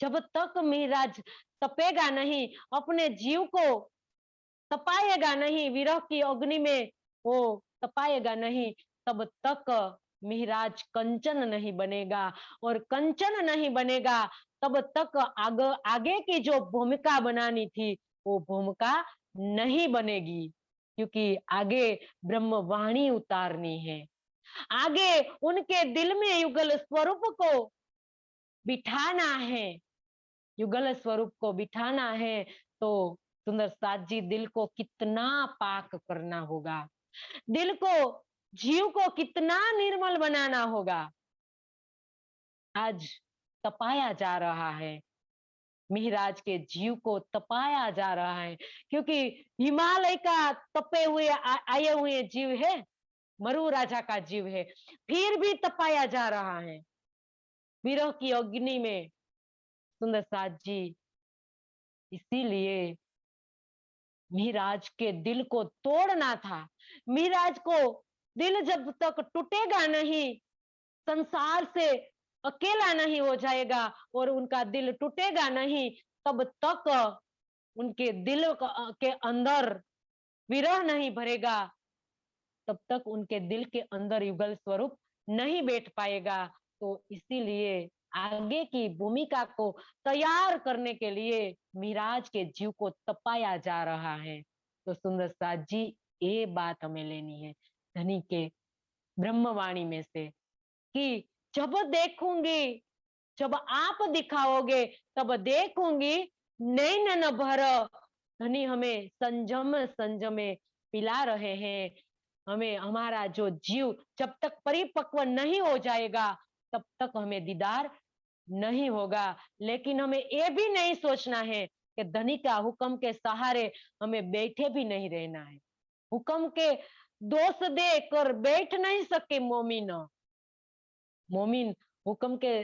जब तक मिहिराज तपेगा नहीं, अपने जीव को तपाएगा नहीं, विरह की अग्नि में वो तपाएगा नहीं, तब तक मिहिराज कंचन नहीं बनेगा। और कंचन नहीं बनेगा तब तक आगे की जो भूमिका बनानी थी, वो भूमिका नहीं बनेगी। क्योंकि आगे ब्रह्मवाणी उतारनी है, आगे उनके दिल में युगल स्वरूप को बिठाना है, युगल स्वरूप को बिठाना है। तो सुंदर साथ जी दिल को कितना पाक करना होगा, दिल को, जीव को कितना निर्मल बनाना होगा। आज तपाया जा रहा है, मिहिराज के जीव को तपाया जा रहा है। क्योंकि हिमालय का तपे हुए आए हुए जीव है, मरु राजा का जीव है, फिर भी तपाया जा रहा है विरह की अग्नि में। सुंदर साथ जी इसीलिए मिहिराज के दिल को तोड़ना था। मिहिराज को दिल जब तक टूटेगा नहीं, संसार से अकेला नहीं हो जाएगा और उनका दिल टूटेगा नहीं, तब तक उनके दिल के अंदर विरह नहीं भरेगा, तब तक उनके दिल के अंदर युगल स्वरूप नहीं बैठ पाएगा। तो इसीलिए आगे की भूमिका को तैयार करने के लिए मिहिराज के जीव को तपाया जा रहा है। तो सुंदर साथ जी ये बात हमें लेनी है धनी के ब्रह्मवाणी में से कि जब देखूंगी, जब आप दिखाओगे तब देखूंगी, नैन न भर। धनी हमें संजम संजमे पिला रहे हैं। हमें हमारा जो जीव जब तक परिपक्व नहीं हो जाएगा, तब तक हमें दीदार नहीं होगा। लेकिन हमें ये भी नहीं सोचना है कि धनी का हुक्म के सहारे हमें बैठे भी नहीं रहना है। हुक्म के दोष दे कर बैठ नहीं सके मोमिन, मोमिन हुक्म के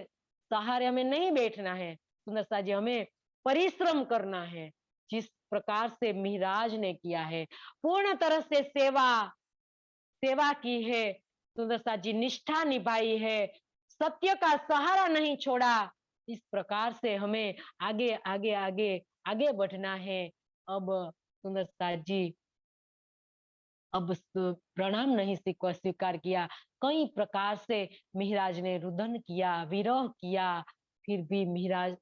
सहारे हमें नहीं बैठना है। सुंदर सा जी हमें परिश्रम करना है, जिस प्रकार से मिहिराज ने किया है, पूर्ण तरह से सेवा सेवा की है। सुंदर सा जी निष्ठा निभाई है, सत्य का सहारा नहीं छोड़ा। इस प्रकार से हमें आगे आगे आगे आगे बढ़ना है। अब सुंदर सा जी अब प्रणाम नहीं स्वीकार किया, कई प्रकार से मिहिराज ने रुदन किया, विरह किया, फिर भी मिहिराज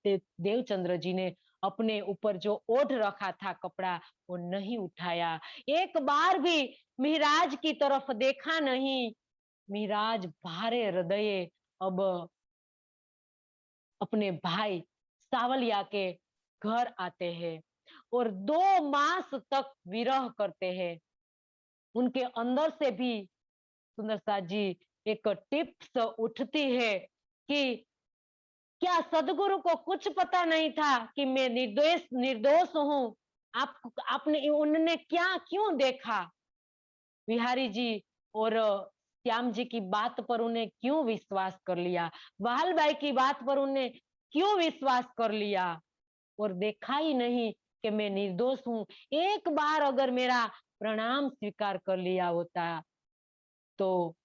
देवचंद्र जी ने अपने ऊपर जो ओढ़ रखा था कपड़ा, वो नहीं उठाया, एक बार भी मिहिराज की तरफ देखा नहीं। मिहिराज भारे हृदय अब अपने भाई सावलिया के घर आते हैं और 2 मास तक विरह करते हैं। उनके अंदर से भी सुंदर साथ जी एक टिप्स उठती है कि क्या सदगुरु को कुछ पता नहीं था कि मैं निर्दोष हूं? आपने उन्होंने क्या क्यों देखा? बिहारी जी और श्याम जी की बात पर उन्हें क्यों विश्वास कर लिया? वाहलबाई की बात पर उन्हें क्यों विश्वास कर लिया और देखा ही नहीं कि मैं निर्दोष हूं? एक बार अगर मेरा प्रणाम स्वीकार कर लिया होता, तो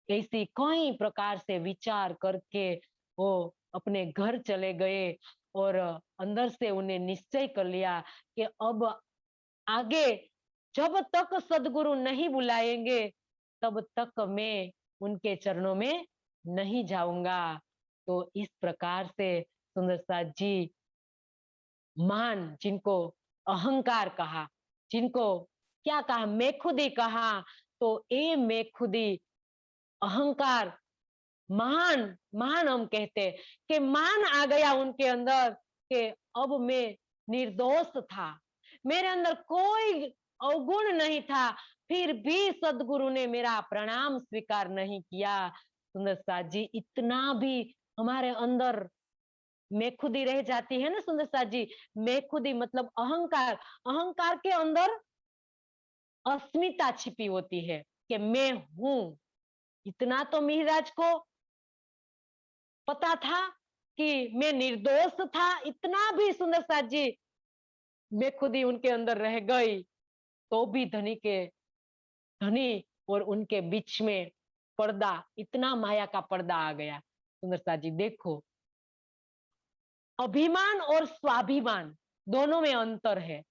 ऐसी कई प्रकार से विचार करके वो अपने घर चले गए और अंदर से उन्हें निश्चय कर लिया कि अब आगे जब तक सदगुरु नहीं बुलाएंगे, तब तक मैं उनके चरणों में नहीं जाऊंगा। तो इस प्रकार से सुंदर साथ जी मान, जिनको अहंकार कहा, जिनको क्या कहा, मैं खुदी कहा, तो ये मैं खुदी अहंकार महान महान हम कहते हैं कि मान आ गया उनके अंदर कि अब मैं निर्दोष था, मेरे अंदर कोई अवगुण नहीं था, फिर भी सदगुरु ने मेरा प्रणाम स्वीकार नहीं किया। सुंदर साथ जी, इतना भी हमारे अंदर मैं खुदी रह जाती है ना सुंदर साथ जी। मैं खुदी मतलब अहंकार, अहंकार के अंदर अस्मिता छिपी होती है कि मैं हूं। इतना तो मिहिराज को पता था कि मैं निर्दोष था, इतना भी सुंदर साथ जी मैं खुद ही उनके अंदर रह गई, तो भी धनी और उनके बीच में पर्दा, इतना माया का पर्दा आ गया। सुंदर साथ जी देखो, अभिमान और स्वाभिमान दोनों में अंतर है।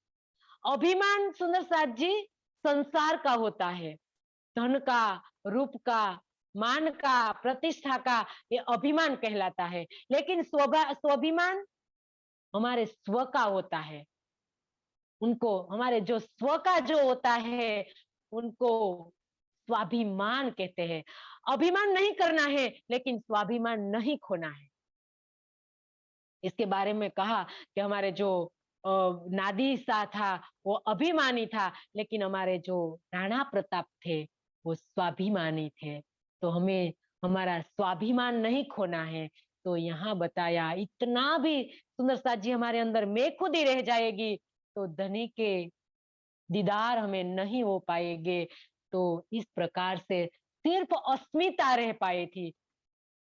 अभिमान सुंदर साथ जी संसार का होता है, धन का, रूप का, मान का, प्रतिष्ठा का, ये अभिमान कहलाता है। लेकिन स्वाभिमान हमारे स्व का होता है। उनको हमारे जो स्व का जो होता है उनको स्वाभिमान कहते हैं। अभिमान नहीं करना है लेकिन स्वाभिमान नहीं खोना है। इसके बारे में कहा कि हमारे जो नादी शाह था वो अभिमानी था, लेकिन हमारे जो राणा प्रताप थे वो स्वाभिमानी थे। तो हमें हमारा स्वाभिमान नहीं खोना है। तो यहाँ बताया, इतना भी सुंदर साथ जी हमारे अंदर मैं खुद ही रह जाएगी तो धनी के दीदार हमें नहीं हो पाएंगे। तो इस प्रकार से सिर्फ अस्मिता रह पाई थी।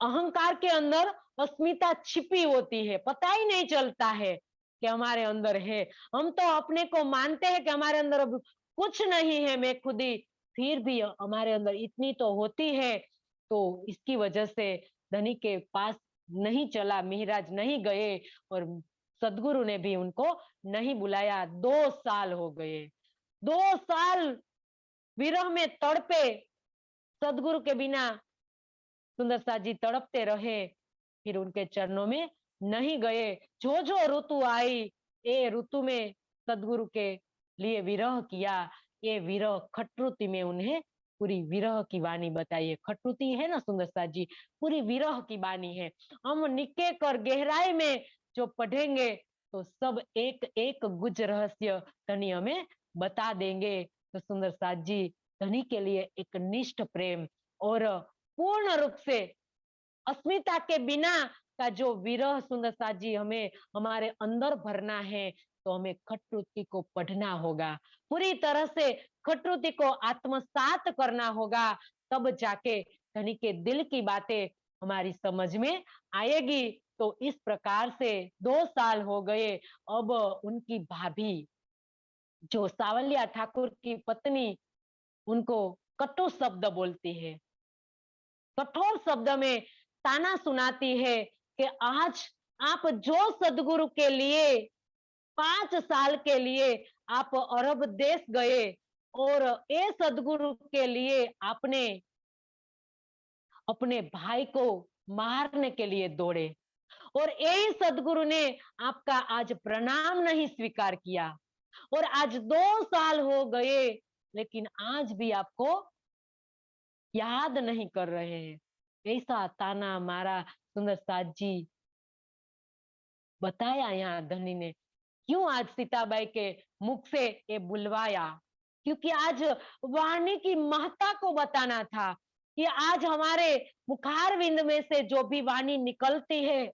अहंकार के अंदर अस्मिता छिपी होती है, पता ही नहीं चलता है कि हमारे अंदर है। हम तो अपने को मानते हैं कि हमारे अंदर अब कुछ नहीं है, मैं खुद ही, फिर भी हमारे अंदर इतनी तो होती है। तो इसकी वजह से धनी के पास नहीं चला, मिहिराज नहीं गए और सदगुरु ने भी उनको नहीं बुलाया। 2 साल हो गए, 2 साल विरह में तड़पे, सदगुरु के बिना सुंदर साथ जी तड़पते रहे, फिर उनके चरणों में नहीं गए। जो जो ऋतु आई, ये ऋतु में सदगुरु के लिए विरह किया। ये विरह खटरुति में उन्हें पूरी विरह की वाणी बताई है। खटरुति है ना सुंदर साथ जी, पूरी विरह की वाणी है। हम निके कर गहराई में जो पढ़ेंगे तो सब एक एक गुज रहस्य धनी हमें बता देंगे। तो सुंदर साथ जी धनी के लिए एक निष्ठ प्रेम और पूर्ण रूप से अस्मिता के बिना का जो विरह सुंदर साथ जी हमें हमारे अंदर भरना है, तो हमें खटरुति को पढ़ना होगा, पूरी तरह से खटरुति को आत्मसात करना होगा, तब जाके धनी के दिल की बातें हमारी समझ में आएगी। तो इस प्रकार से 2 साल हो गए। अब उनकी भाभी जो सावलिया ठाकुर की पत्नी उनको कटु शब्द बोलती है, कठोर शब्द में ताना सुनाती है कि आज आप जो सदगुरु के लिए 5 साल के लिए आप अरब देश गए और ये सदगुरु के लिए आपने अपने भाई को मारने के लिए दौड़े और यही सदगुरु ने आपका आज प्रणाम नहीं स्वीकार किया और आज 2 साल हो गए, लेकिन आज भी आपको याद नहीं कर रहे हैं। ऐसा ताना मारा सुंदर साथ जी बताया यहाँ धनी ने। क्यों आज सीताबाई के मुख से ये बुलवाया? क्योंकि आज वाणी की महत्ता को बताना था कि आज हमारे मुखार विंद में से जो भी वाणी निकलती है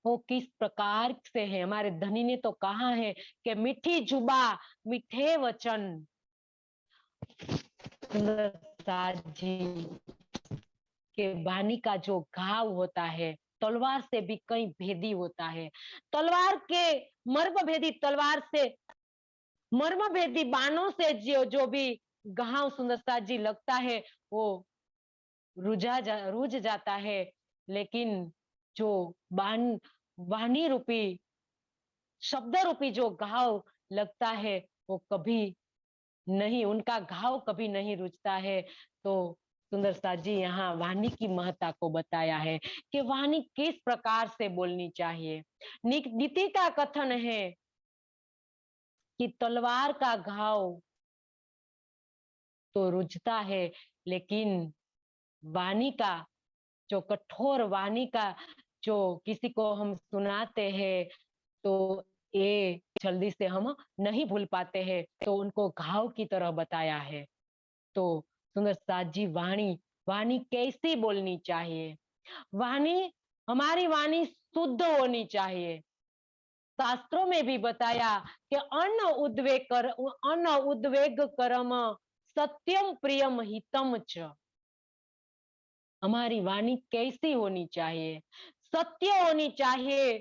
वो किस प्रकार से है। हमारे धनी ने तो कहा है कि मीठी जुबा मीठे वचन। सुंदर साथ जी के वाणी का जो घाव होता है तलवार से भी कहीं भेदी होता है। तलवार के मर्म भेदी तलवार से, मर्म भेदी बाणों से जो भी घाव सुंदर साथ जी लगता है वो रुझ जाता है। लेकिन जो वाणी रूपी शब्द रूपी जो घाव लगता है वो कभी नहीं, उनका घाव कभी नहीं रुझता है। तो सुंदर साथ जी यहाँ वाणी की महत्ता को बताया है कि वाणी किस प्रकार से बोलनी चाहिए। नीति का कथन है कि तलवार का घाव तो रुझता है, लेकिन वाणी का जो कठोर वाणी का जो किसी को हम सुनाते हैं तो ये जल्दी से हम नहीं भूल पाते हैं, तो उनको घाव की तरह बताया है। तो सुंदर साथ जी वाणी वाणी कैसी बोलनी चाहिए? वाणी हमारी वाणी शुद्ध होनी चाहिए। शास्त्रों में भी बताया कि अन्न उद्वेग कर्म सत्यम प्रियम हितम च। हमारी वाणी कैसी होनी चाहिए? सत्य होनी चाहिए,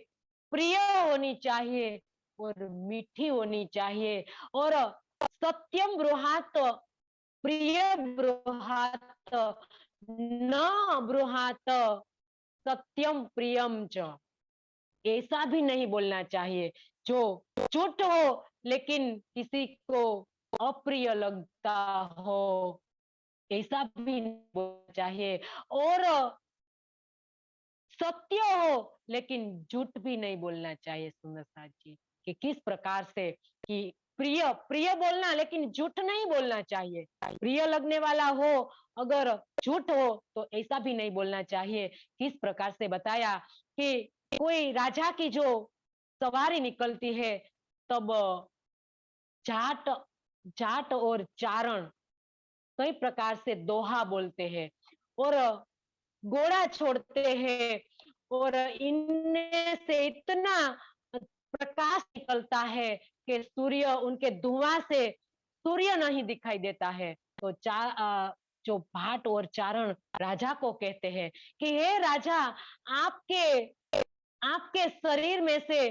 प्रिय होनी चाहिए और मीठी होनी चाहिए। और सत्यम ब्रूहात, प्रिय ब्रूहात, न ब्रूहात सत्यम प्रियम च। ऐसा भी नहीं बोलना चाहिए जो झूठ हो लेकिन किसी को अप्रिय लगता हो, ऐसा भी नहीं बोलना चाहिए। और सत्य हो लेकिन झूठ भी नहीं बोलना चाहिए सुंदर साथ जी। कि किस प्रकार से कि प्रिय प्रिय बोलना लेकिन झूठ नहीं बोलना चाहिए। प्रिय लगने वाला हो अगर झूठ हो तो ऐसा भी नहीं बोलना चाहिए। किस प्रकार से बताया कि कोई राजा की जो सवारी निकलती है तब जाट जाट और चारण कई प्रकार से दोहा बोलते हैं और घोड़ा छोड़ते हैं और इनमें से इतना प्रकाश निकलता है कि सूर्य उनके धुआं से सूर्य नहीं दिखाई देता है। तो जो भाट और चारण राजा को कहते हैं कि हे राजा, आपके आपके शरीर में से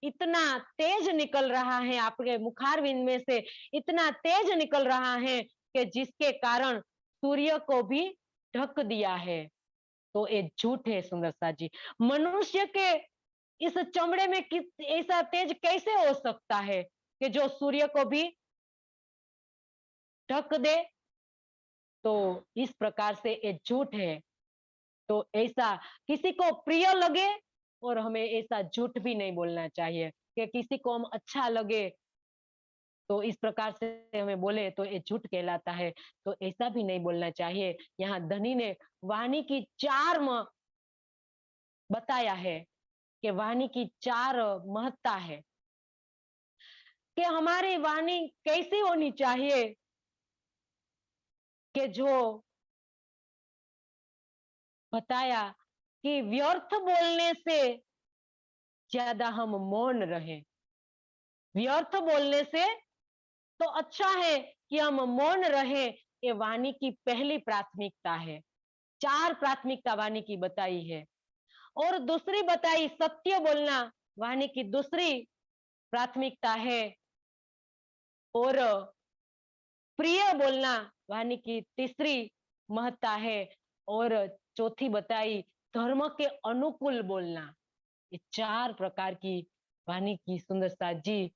इतना तेज निकल रहा है, आपके मुखारविंद में से इतना तेज निकल रहा है कि जिसके कारण सूर्य को भी ढक दिया है। तो ये झूठ है सुंदर सा जी। मनुष्य के इस चमड़े में किस ऐसा तेज कैसे हो सकता है कि जो सूर्य को भी ढक दे? तो इस प्रकार से ये झूठ है। तो ऐसा किसी को प्रिय लगे और हमें ऐसा झूठ भी नहीं बोलना चाहिए कि किसी को हम अच्छा लगे तो इस प्रकार से हमें बोले तो ये झूठ कहलाता है। तो ऐसा भी नहीं बोलना चाहिए। यहाँ धनी ने वाणी की चार बताया है कि वाणी की चार महत्ता है कि हमारी वाणी कैसी होनी चाहिए कि जो बताया कि व्यर्थ बोलने से ज्यादा हम मौन रहे। व्यर्थ बोलने से तो अच्छा है कि हम मौन रहे। ये वाणी की पहली प्राथमिकता है। चार प्राथमिकता वाणी की बताई है। और दूसरी बताई सत्य बोलना वाणी की दूसरी प्राथमिकता है। और प्रिय बोलना वाणी की तीसरी महत्ता है। और चौथी बताई धर्म के अनुकूल बोलना। ये चार प्रकार की वाणी की सुंदरता जी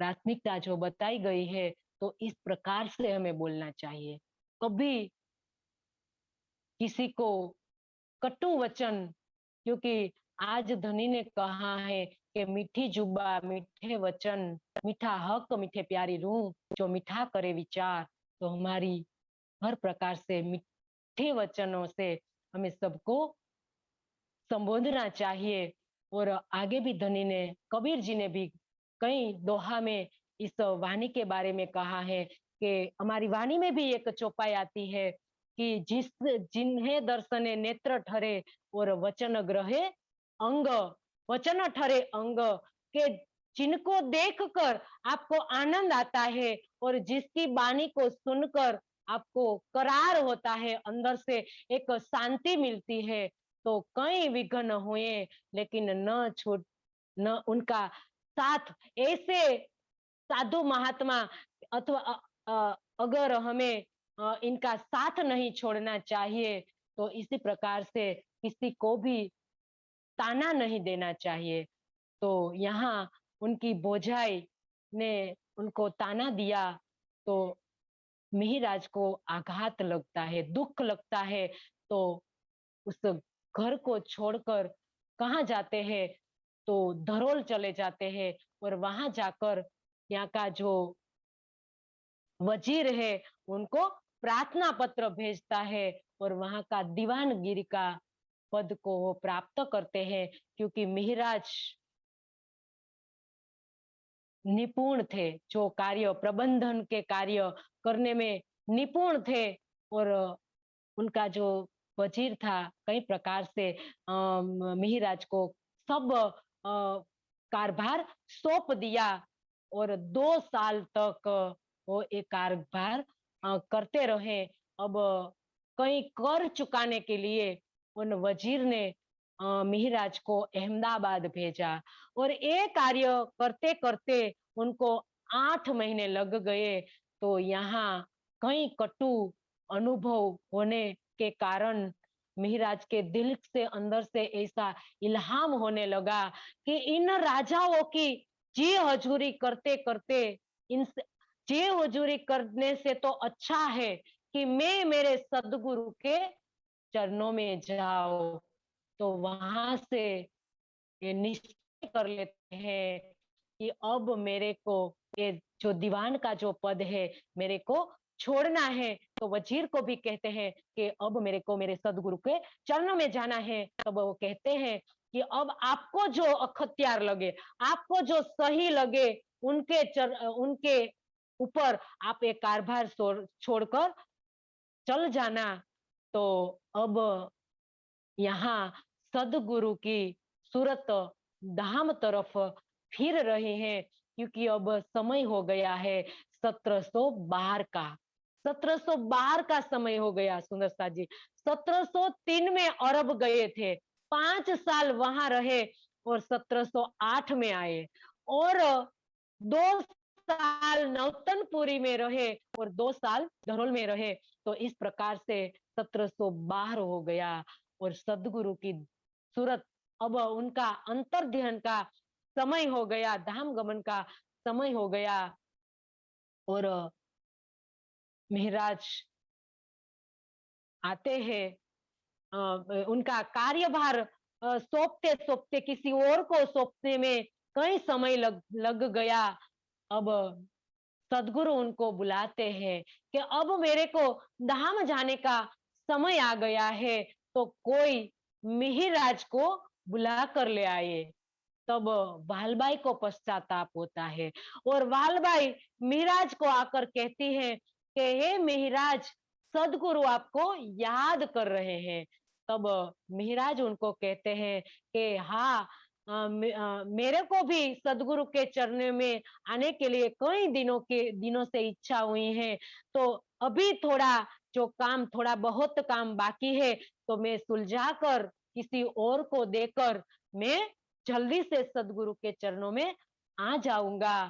प्राथमिकता जो बताई गई है। तो इस प्रकार से हमें बोलना चाहिए। कभी किसी को कटु वचन, क्योंकि आज धनी ने कहा है कि मीठी जुबा मीठे वचन, मीठा हक मीठे प्यारी रूह, जो मीठा करे विचार। तो हमारी हर प्रकार से मीठे वचनों से हमें सबको संबोधना चाहिए। और आगे भी धनी ने कबीर जी ने भी कई दोहा में इस वाणी के बारे में कहा है कि हमारी वाणी में भी एक चौपाई आती है कि जिस जिन्हें दर्शने नेत्र ठरे और वचन ग्रहे अंग, वचन ठरे अंग, के जिनको देखकर आपको आनंद आता है और जिसकी वाणी को सुनकर आपको करार होता है, अंदर से एक शांति मिलती है। तो कई विघ्न हुए लेकिन न छूट न उनका साथ। ऐसे साधु महात्मा अथवा अगर हमें इनका साथ नहीं छोड़ना चाहिए तो इसी प्रकार से किसी को भी ताना नहीं देना चाहिए। तो यहाँ उनकी बोझाई ने उनको ताना दिया तो मिहिराज को आघात लगता है, दुख लगता है, तो उस घर को छोड़कर कहाँ जाते हैं, तो धरोल चले जाते हैं और वहां जाकर यहाँ का जो वजीर है उनको प्रार्थना पत्र भेजता है और वहां का दीवानगिरी का पद को वो प्राप्त करते हैं, क्योंकि मिहिराज निपुण थे, जो कार्य प्रबंधन के कार्य करने में निपुण थे। और उनका जो वजीर था कई प्रकार से मिहिराज को सब कारभार सौंप दिया और 2 साल तक वो एक कारभार करते रहे। अब कई कर चुकाने के लिए उन वजीर ने मिहिराज को अहमदाबाद भेजा और ये कार्य करते करते उनको 8 महीने लग गए। तो यहाँ कई कटु अनुभव होने के कारण मिहिराज के दिल से अंदर से ऐसा इल्हाम होने लगा कि इन राजाओं की जी हजूरी करते करते इन जी हजूरी करने से तो अच्छा है कि मैं मेरे सदगुरु के चरणों में जाओ। तो वहां से ये निश्चय कर लेते हैं कि अब मेरे को ये जो दीवान का जो पद है मेरे को छोड़ना है। तो वजीर को भी कहते हैं कि अब मेरे को मेरे सदगुरु के चरणों में जाना है। तब वो कहते हैं कि अब आपको जो अखत्यार लगे, आपको जो सही लगे, उनके ऊपर आप एक कारभार छोड़कर चल जाना। तो अब यहाँ सदगुरु की सूरत धाम तरफ फिर रहे हैं, क्योंकि अब समय हो गया है 1712 का। 1712 का समय हो गया सुंदरता जी। 1703 में अरब गए थे, 5 साल वहां रहे और 1708 में आए और 2 साल नौतनपुरी में रहे और 2 साल धरोल में रहे। तो इस प्रकार से 1712 हो गया और सदगुरु की सूरत, अब उनका अंतर ध्यान का समय हो गया, धाम गमन का समय हो गया और महाराज आते हैं। उनका कार्यभार सौंपते सौंपते किसी और को सौंपने में कई समय लग गया। अब सदगुरु उनको बुलाते हैं कि अब मेरे को धाम जाने का समय आ गया है, तो कोई मिहिराज को बुला कर ले आए। तब वालबाई को पश्चाताप होता है और वालबाई मिहिराज को आकर कहती है कि हे मिहिराज, सदगुरु आपको याद कर रहे हैं। तब मिहिराज उनको कहते हैं कि हाँ, मेरे को भी सदगुरु के चरणों में आने के लिए कई दिनों से इच्छा हुई है। तो अभी थोड़ा बहुत काम बाकी है, तो मैं सुलझा कर किसी और को देकर मैं जल्दी से सदगुरु के चरणों में आ जाऊंगा।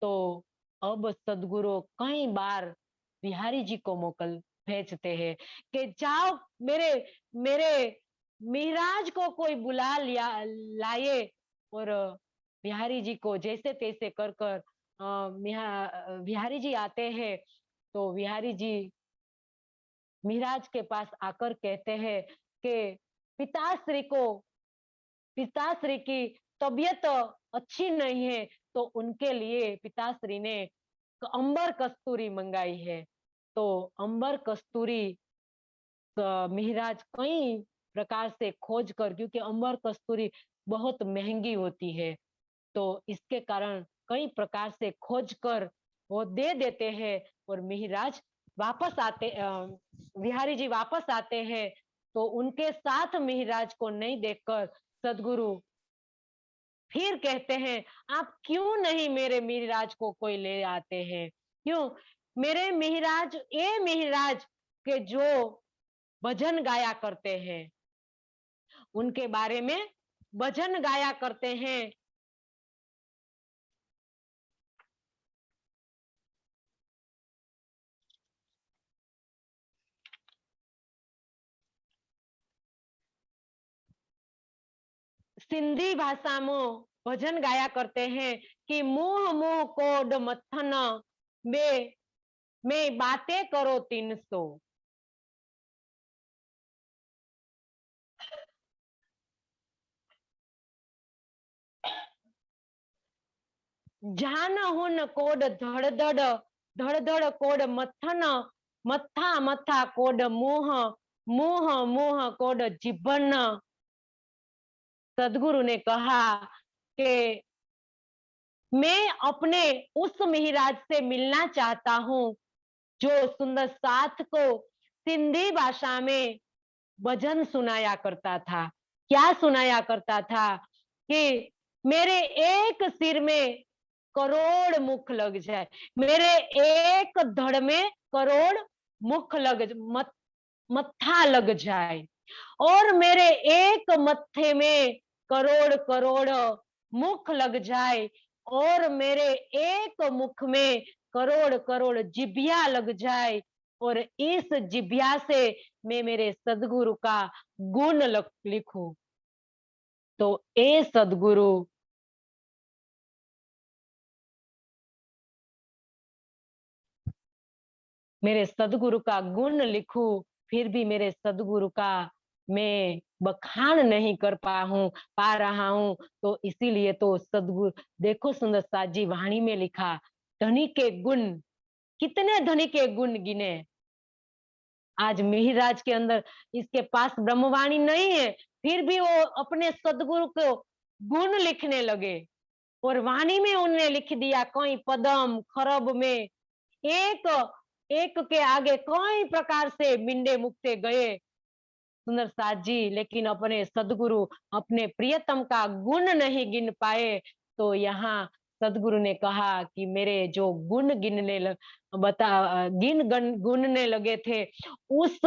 तो अब सदगुरु कई बार बिहारी जी को मोकल भेजते हैं कि जाओ मेरे मेरे मिहिराज को कोई बुला लिया लाए। और बिहारी जी को जैसे तैसे कर कर बिहारी जी आते हैं। तो बिहारी जी मिहिराज के पास आकर कहते हैं कि पिताश्री को पिताश्री की तबीयत अच्छी नहीं है, तो उनके लिए पिताश्री ने अंबर कस्तूरी मंगाई है। तो अंबर कस्तूरी मिहिराज कई प्रकार से खोज कर, क्योंकि अंबर कस्तूरी बहुत महंगी होती है, तो इसके कारण कई प्रकार से खोज कर वो दे देते हैं। और मिहिराज वापस आते बिहारी जी वापस आते हैं। तो उनके साथ मिहिराज को नहीं देखकर सदगुरु फिर कहते हैं, आप क्यों नहीं मेरे मिहिराज को कोई ले आते हैं? क्यों? मेरे मिहिराज, ये मिहिराज के जो भजन गाया करते हैं, उनके बारे में भजन गाया करते हैं। सिंधी भाषा में भजन गाया करते हैं कि मुंह मुंह कोड मथन बे मैं बातें करो 300। जान हुन कोड धड़धड़ धड़धड़ कोड मथन मथा मथा कोड मुंह मुंह मुंह कोड जीवन। सदगुरु ने कहा कि मैं अपने उस मिहिराज से मिलना चाहता हूँ जो सुंदर साथ को सिंधी भाषा में भजन सुनाया करता था। क्या सुनाया करता था कि मेरे एक सिर में करोड़ मुख लग जाए, मेरे एक धड़ में करोड़ मुख मत्था लग जाए, और मेरे एक मत्थे में करोड़ करोड़ मुख लग जाए, और मेरे एक मुख में करोड़ करोड़ जिभिया लग जाए, और इस जिभिया से मैं मेरे सदगुरु का गुण लिखूं। तो ए सदगुरु, मेरे सदगुरु का गुण लिखूं, फिर भी मेरे सदगुरु का मैं बखान नहीं कर पा रहा हूं। तो इसीलिए तो सदगुरु, देखो सुंदर साथ जी वाणी में लिखा, धनी के गुण, कितने धनी के गुण गिने। आज मिहिराज के अंदर, इसके पास ब्रह्मवाणी नहीं है, फिर भी वो अपने सदगुरु को गुण लिखने लगे, और वाणी में उन्हें लिख दिया, कोई पदम खरब में एक एक के आगे कोई प्रकार से मिंडे मुक्ते गए सुंदर साथ जी, लेकिन अपने सदगुरु, अपने प्रियतम का गुण नहीं गिन पाए। तो यहाँ सदगुरु ने कहा कि मेरे जो गुण गुनने लगे थे, उस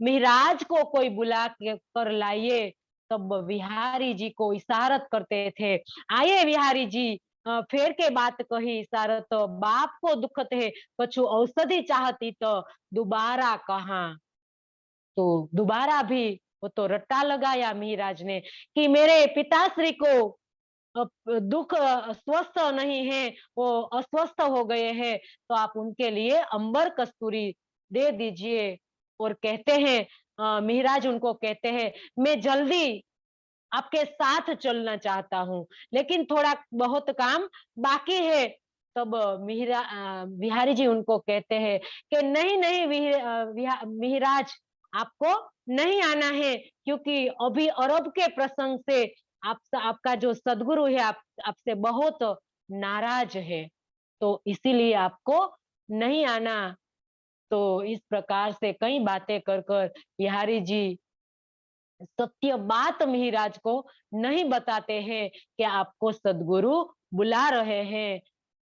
मिहराज को कोई बुला कर लाइए। तब बिहारी जी को इशारत करते थे, आइए बिहारी जी, फेर के बात कही इशारत, बाप को दुखत है, कछु औषधि चाहती तो दोबारा कहा। तो दोबारा भी वो तो रट्टा लगाया मिहिराज ने कि मेरे पिताश्री को दुख स्वस्थ नहीं है, वो अस्वस्थ हो गए हैं, तो आप उनके लिए अंबर कस्तूरी दे दीजिए। और कहते हैं, मिहिराज उनको कहते हैं, मैं जल्दी आपके साथ चलना चाहता हूँ, लेकिन थोड़ा बहुत काम बाकी है। तब बिहारी जी उनको कहते हैं कि नहीं नहीं मिहिराज, आपको नहीं आना है, क्योंकि अभी अरब के प्रसंग से आपका जो सदगुरु है आपसे बहुत नाराज है, तो इसीलिए आपको नहीं आना। तो इस प्रकार से कई बातें कर कर बिहारी जी सत्य बात मिहिराज को नहीं बताते हैं कि आपको सदगुरु बुला रहे हैं।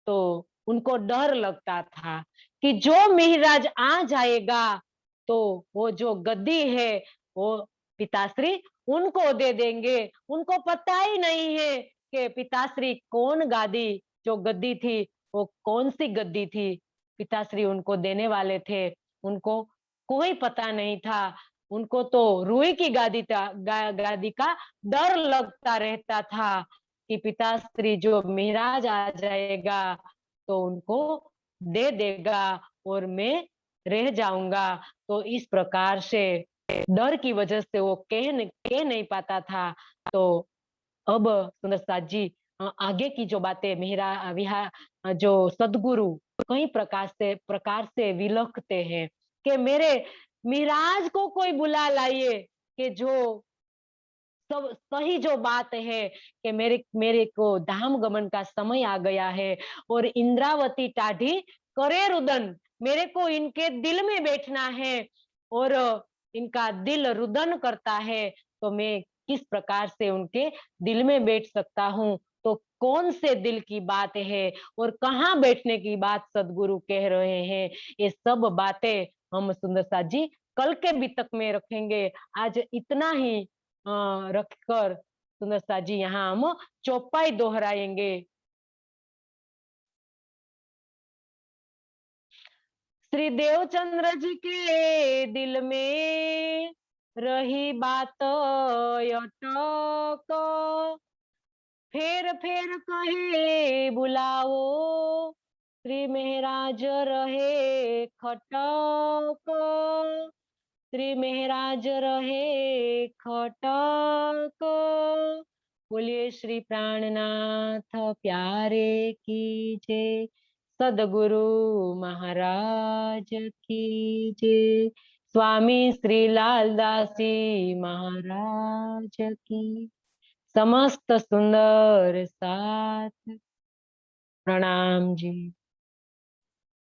तो उनको डर लगता था कि जो मिहिराज आ जाएगा तो वो जो गद्दी है वो पिताश्री उनको दे देंगे। उनको पता ही नहीं है कि पिताश्री कौन गादी, जो गद्दी थी वो कौन सी गद्दी थी पिताश्री उनको देने वाले थे, उनको कोई पता नहीं था। उनको तो रूई की गादी का डर लगता रहता था कि पिताश्री जो मिहराज आ जाएगा तो उनको दे देगा और मैं रह जाऊंगा। तो इस प्रकार से डर की वजह से वो कह नहीं पाता था। तो अब सुंदर साथ जी, आगे की जो बातें मेहरा विहा जो सदगुरु कई प्रकार से विलखते हैं कि मेरे मिराज को कोई बुला लाइए, कि जो सब सही जो बात है कि मेरे मेरे को धाम गमन का समय आ गया है, और इंद्रावती टाढ़ी करे रुदन, मेरे को इनके दिल में बैठना है, और इनका दिल रुदन करता है। तो मैं किस प्रकार से उनके दिल में बैठ सकता हूँ? तो कौन से दिल की बात है और कहाँ बैठने की बात सदगुरु कह रहे हैं, ये सब बातें हम सुंदर साथ जी कल के बितक में रखेंगे। आज इतना ही रखकर सुंदर साथ जी यहाँ हम चौपाई दोहराएंगे। श्री देवचंद्र जी के दिल में रही बात अटक, फेर फेर कहे बुलाओ श्री महाराज रहे खटक, श्री महाराज रहे खटक। बोलिए श्री प्राणनाथ प्यारे की जय, सदगुरु महाराज की जय, स्वामी श्री लालदासी महाराज की, समस्त सुंदर साथ प्रणाम जी।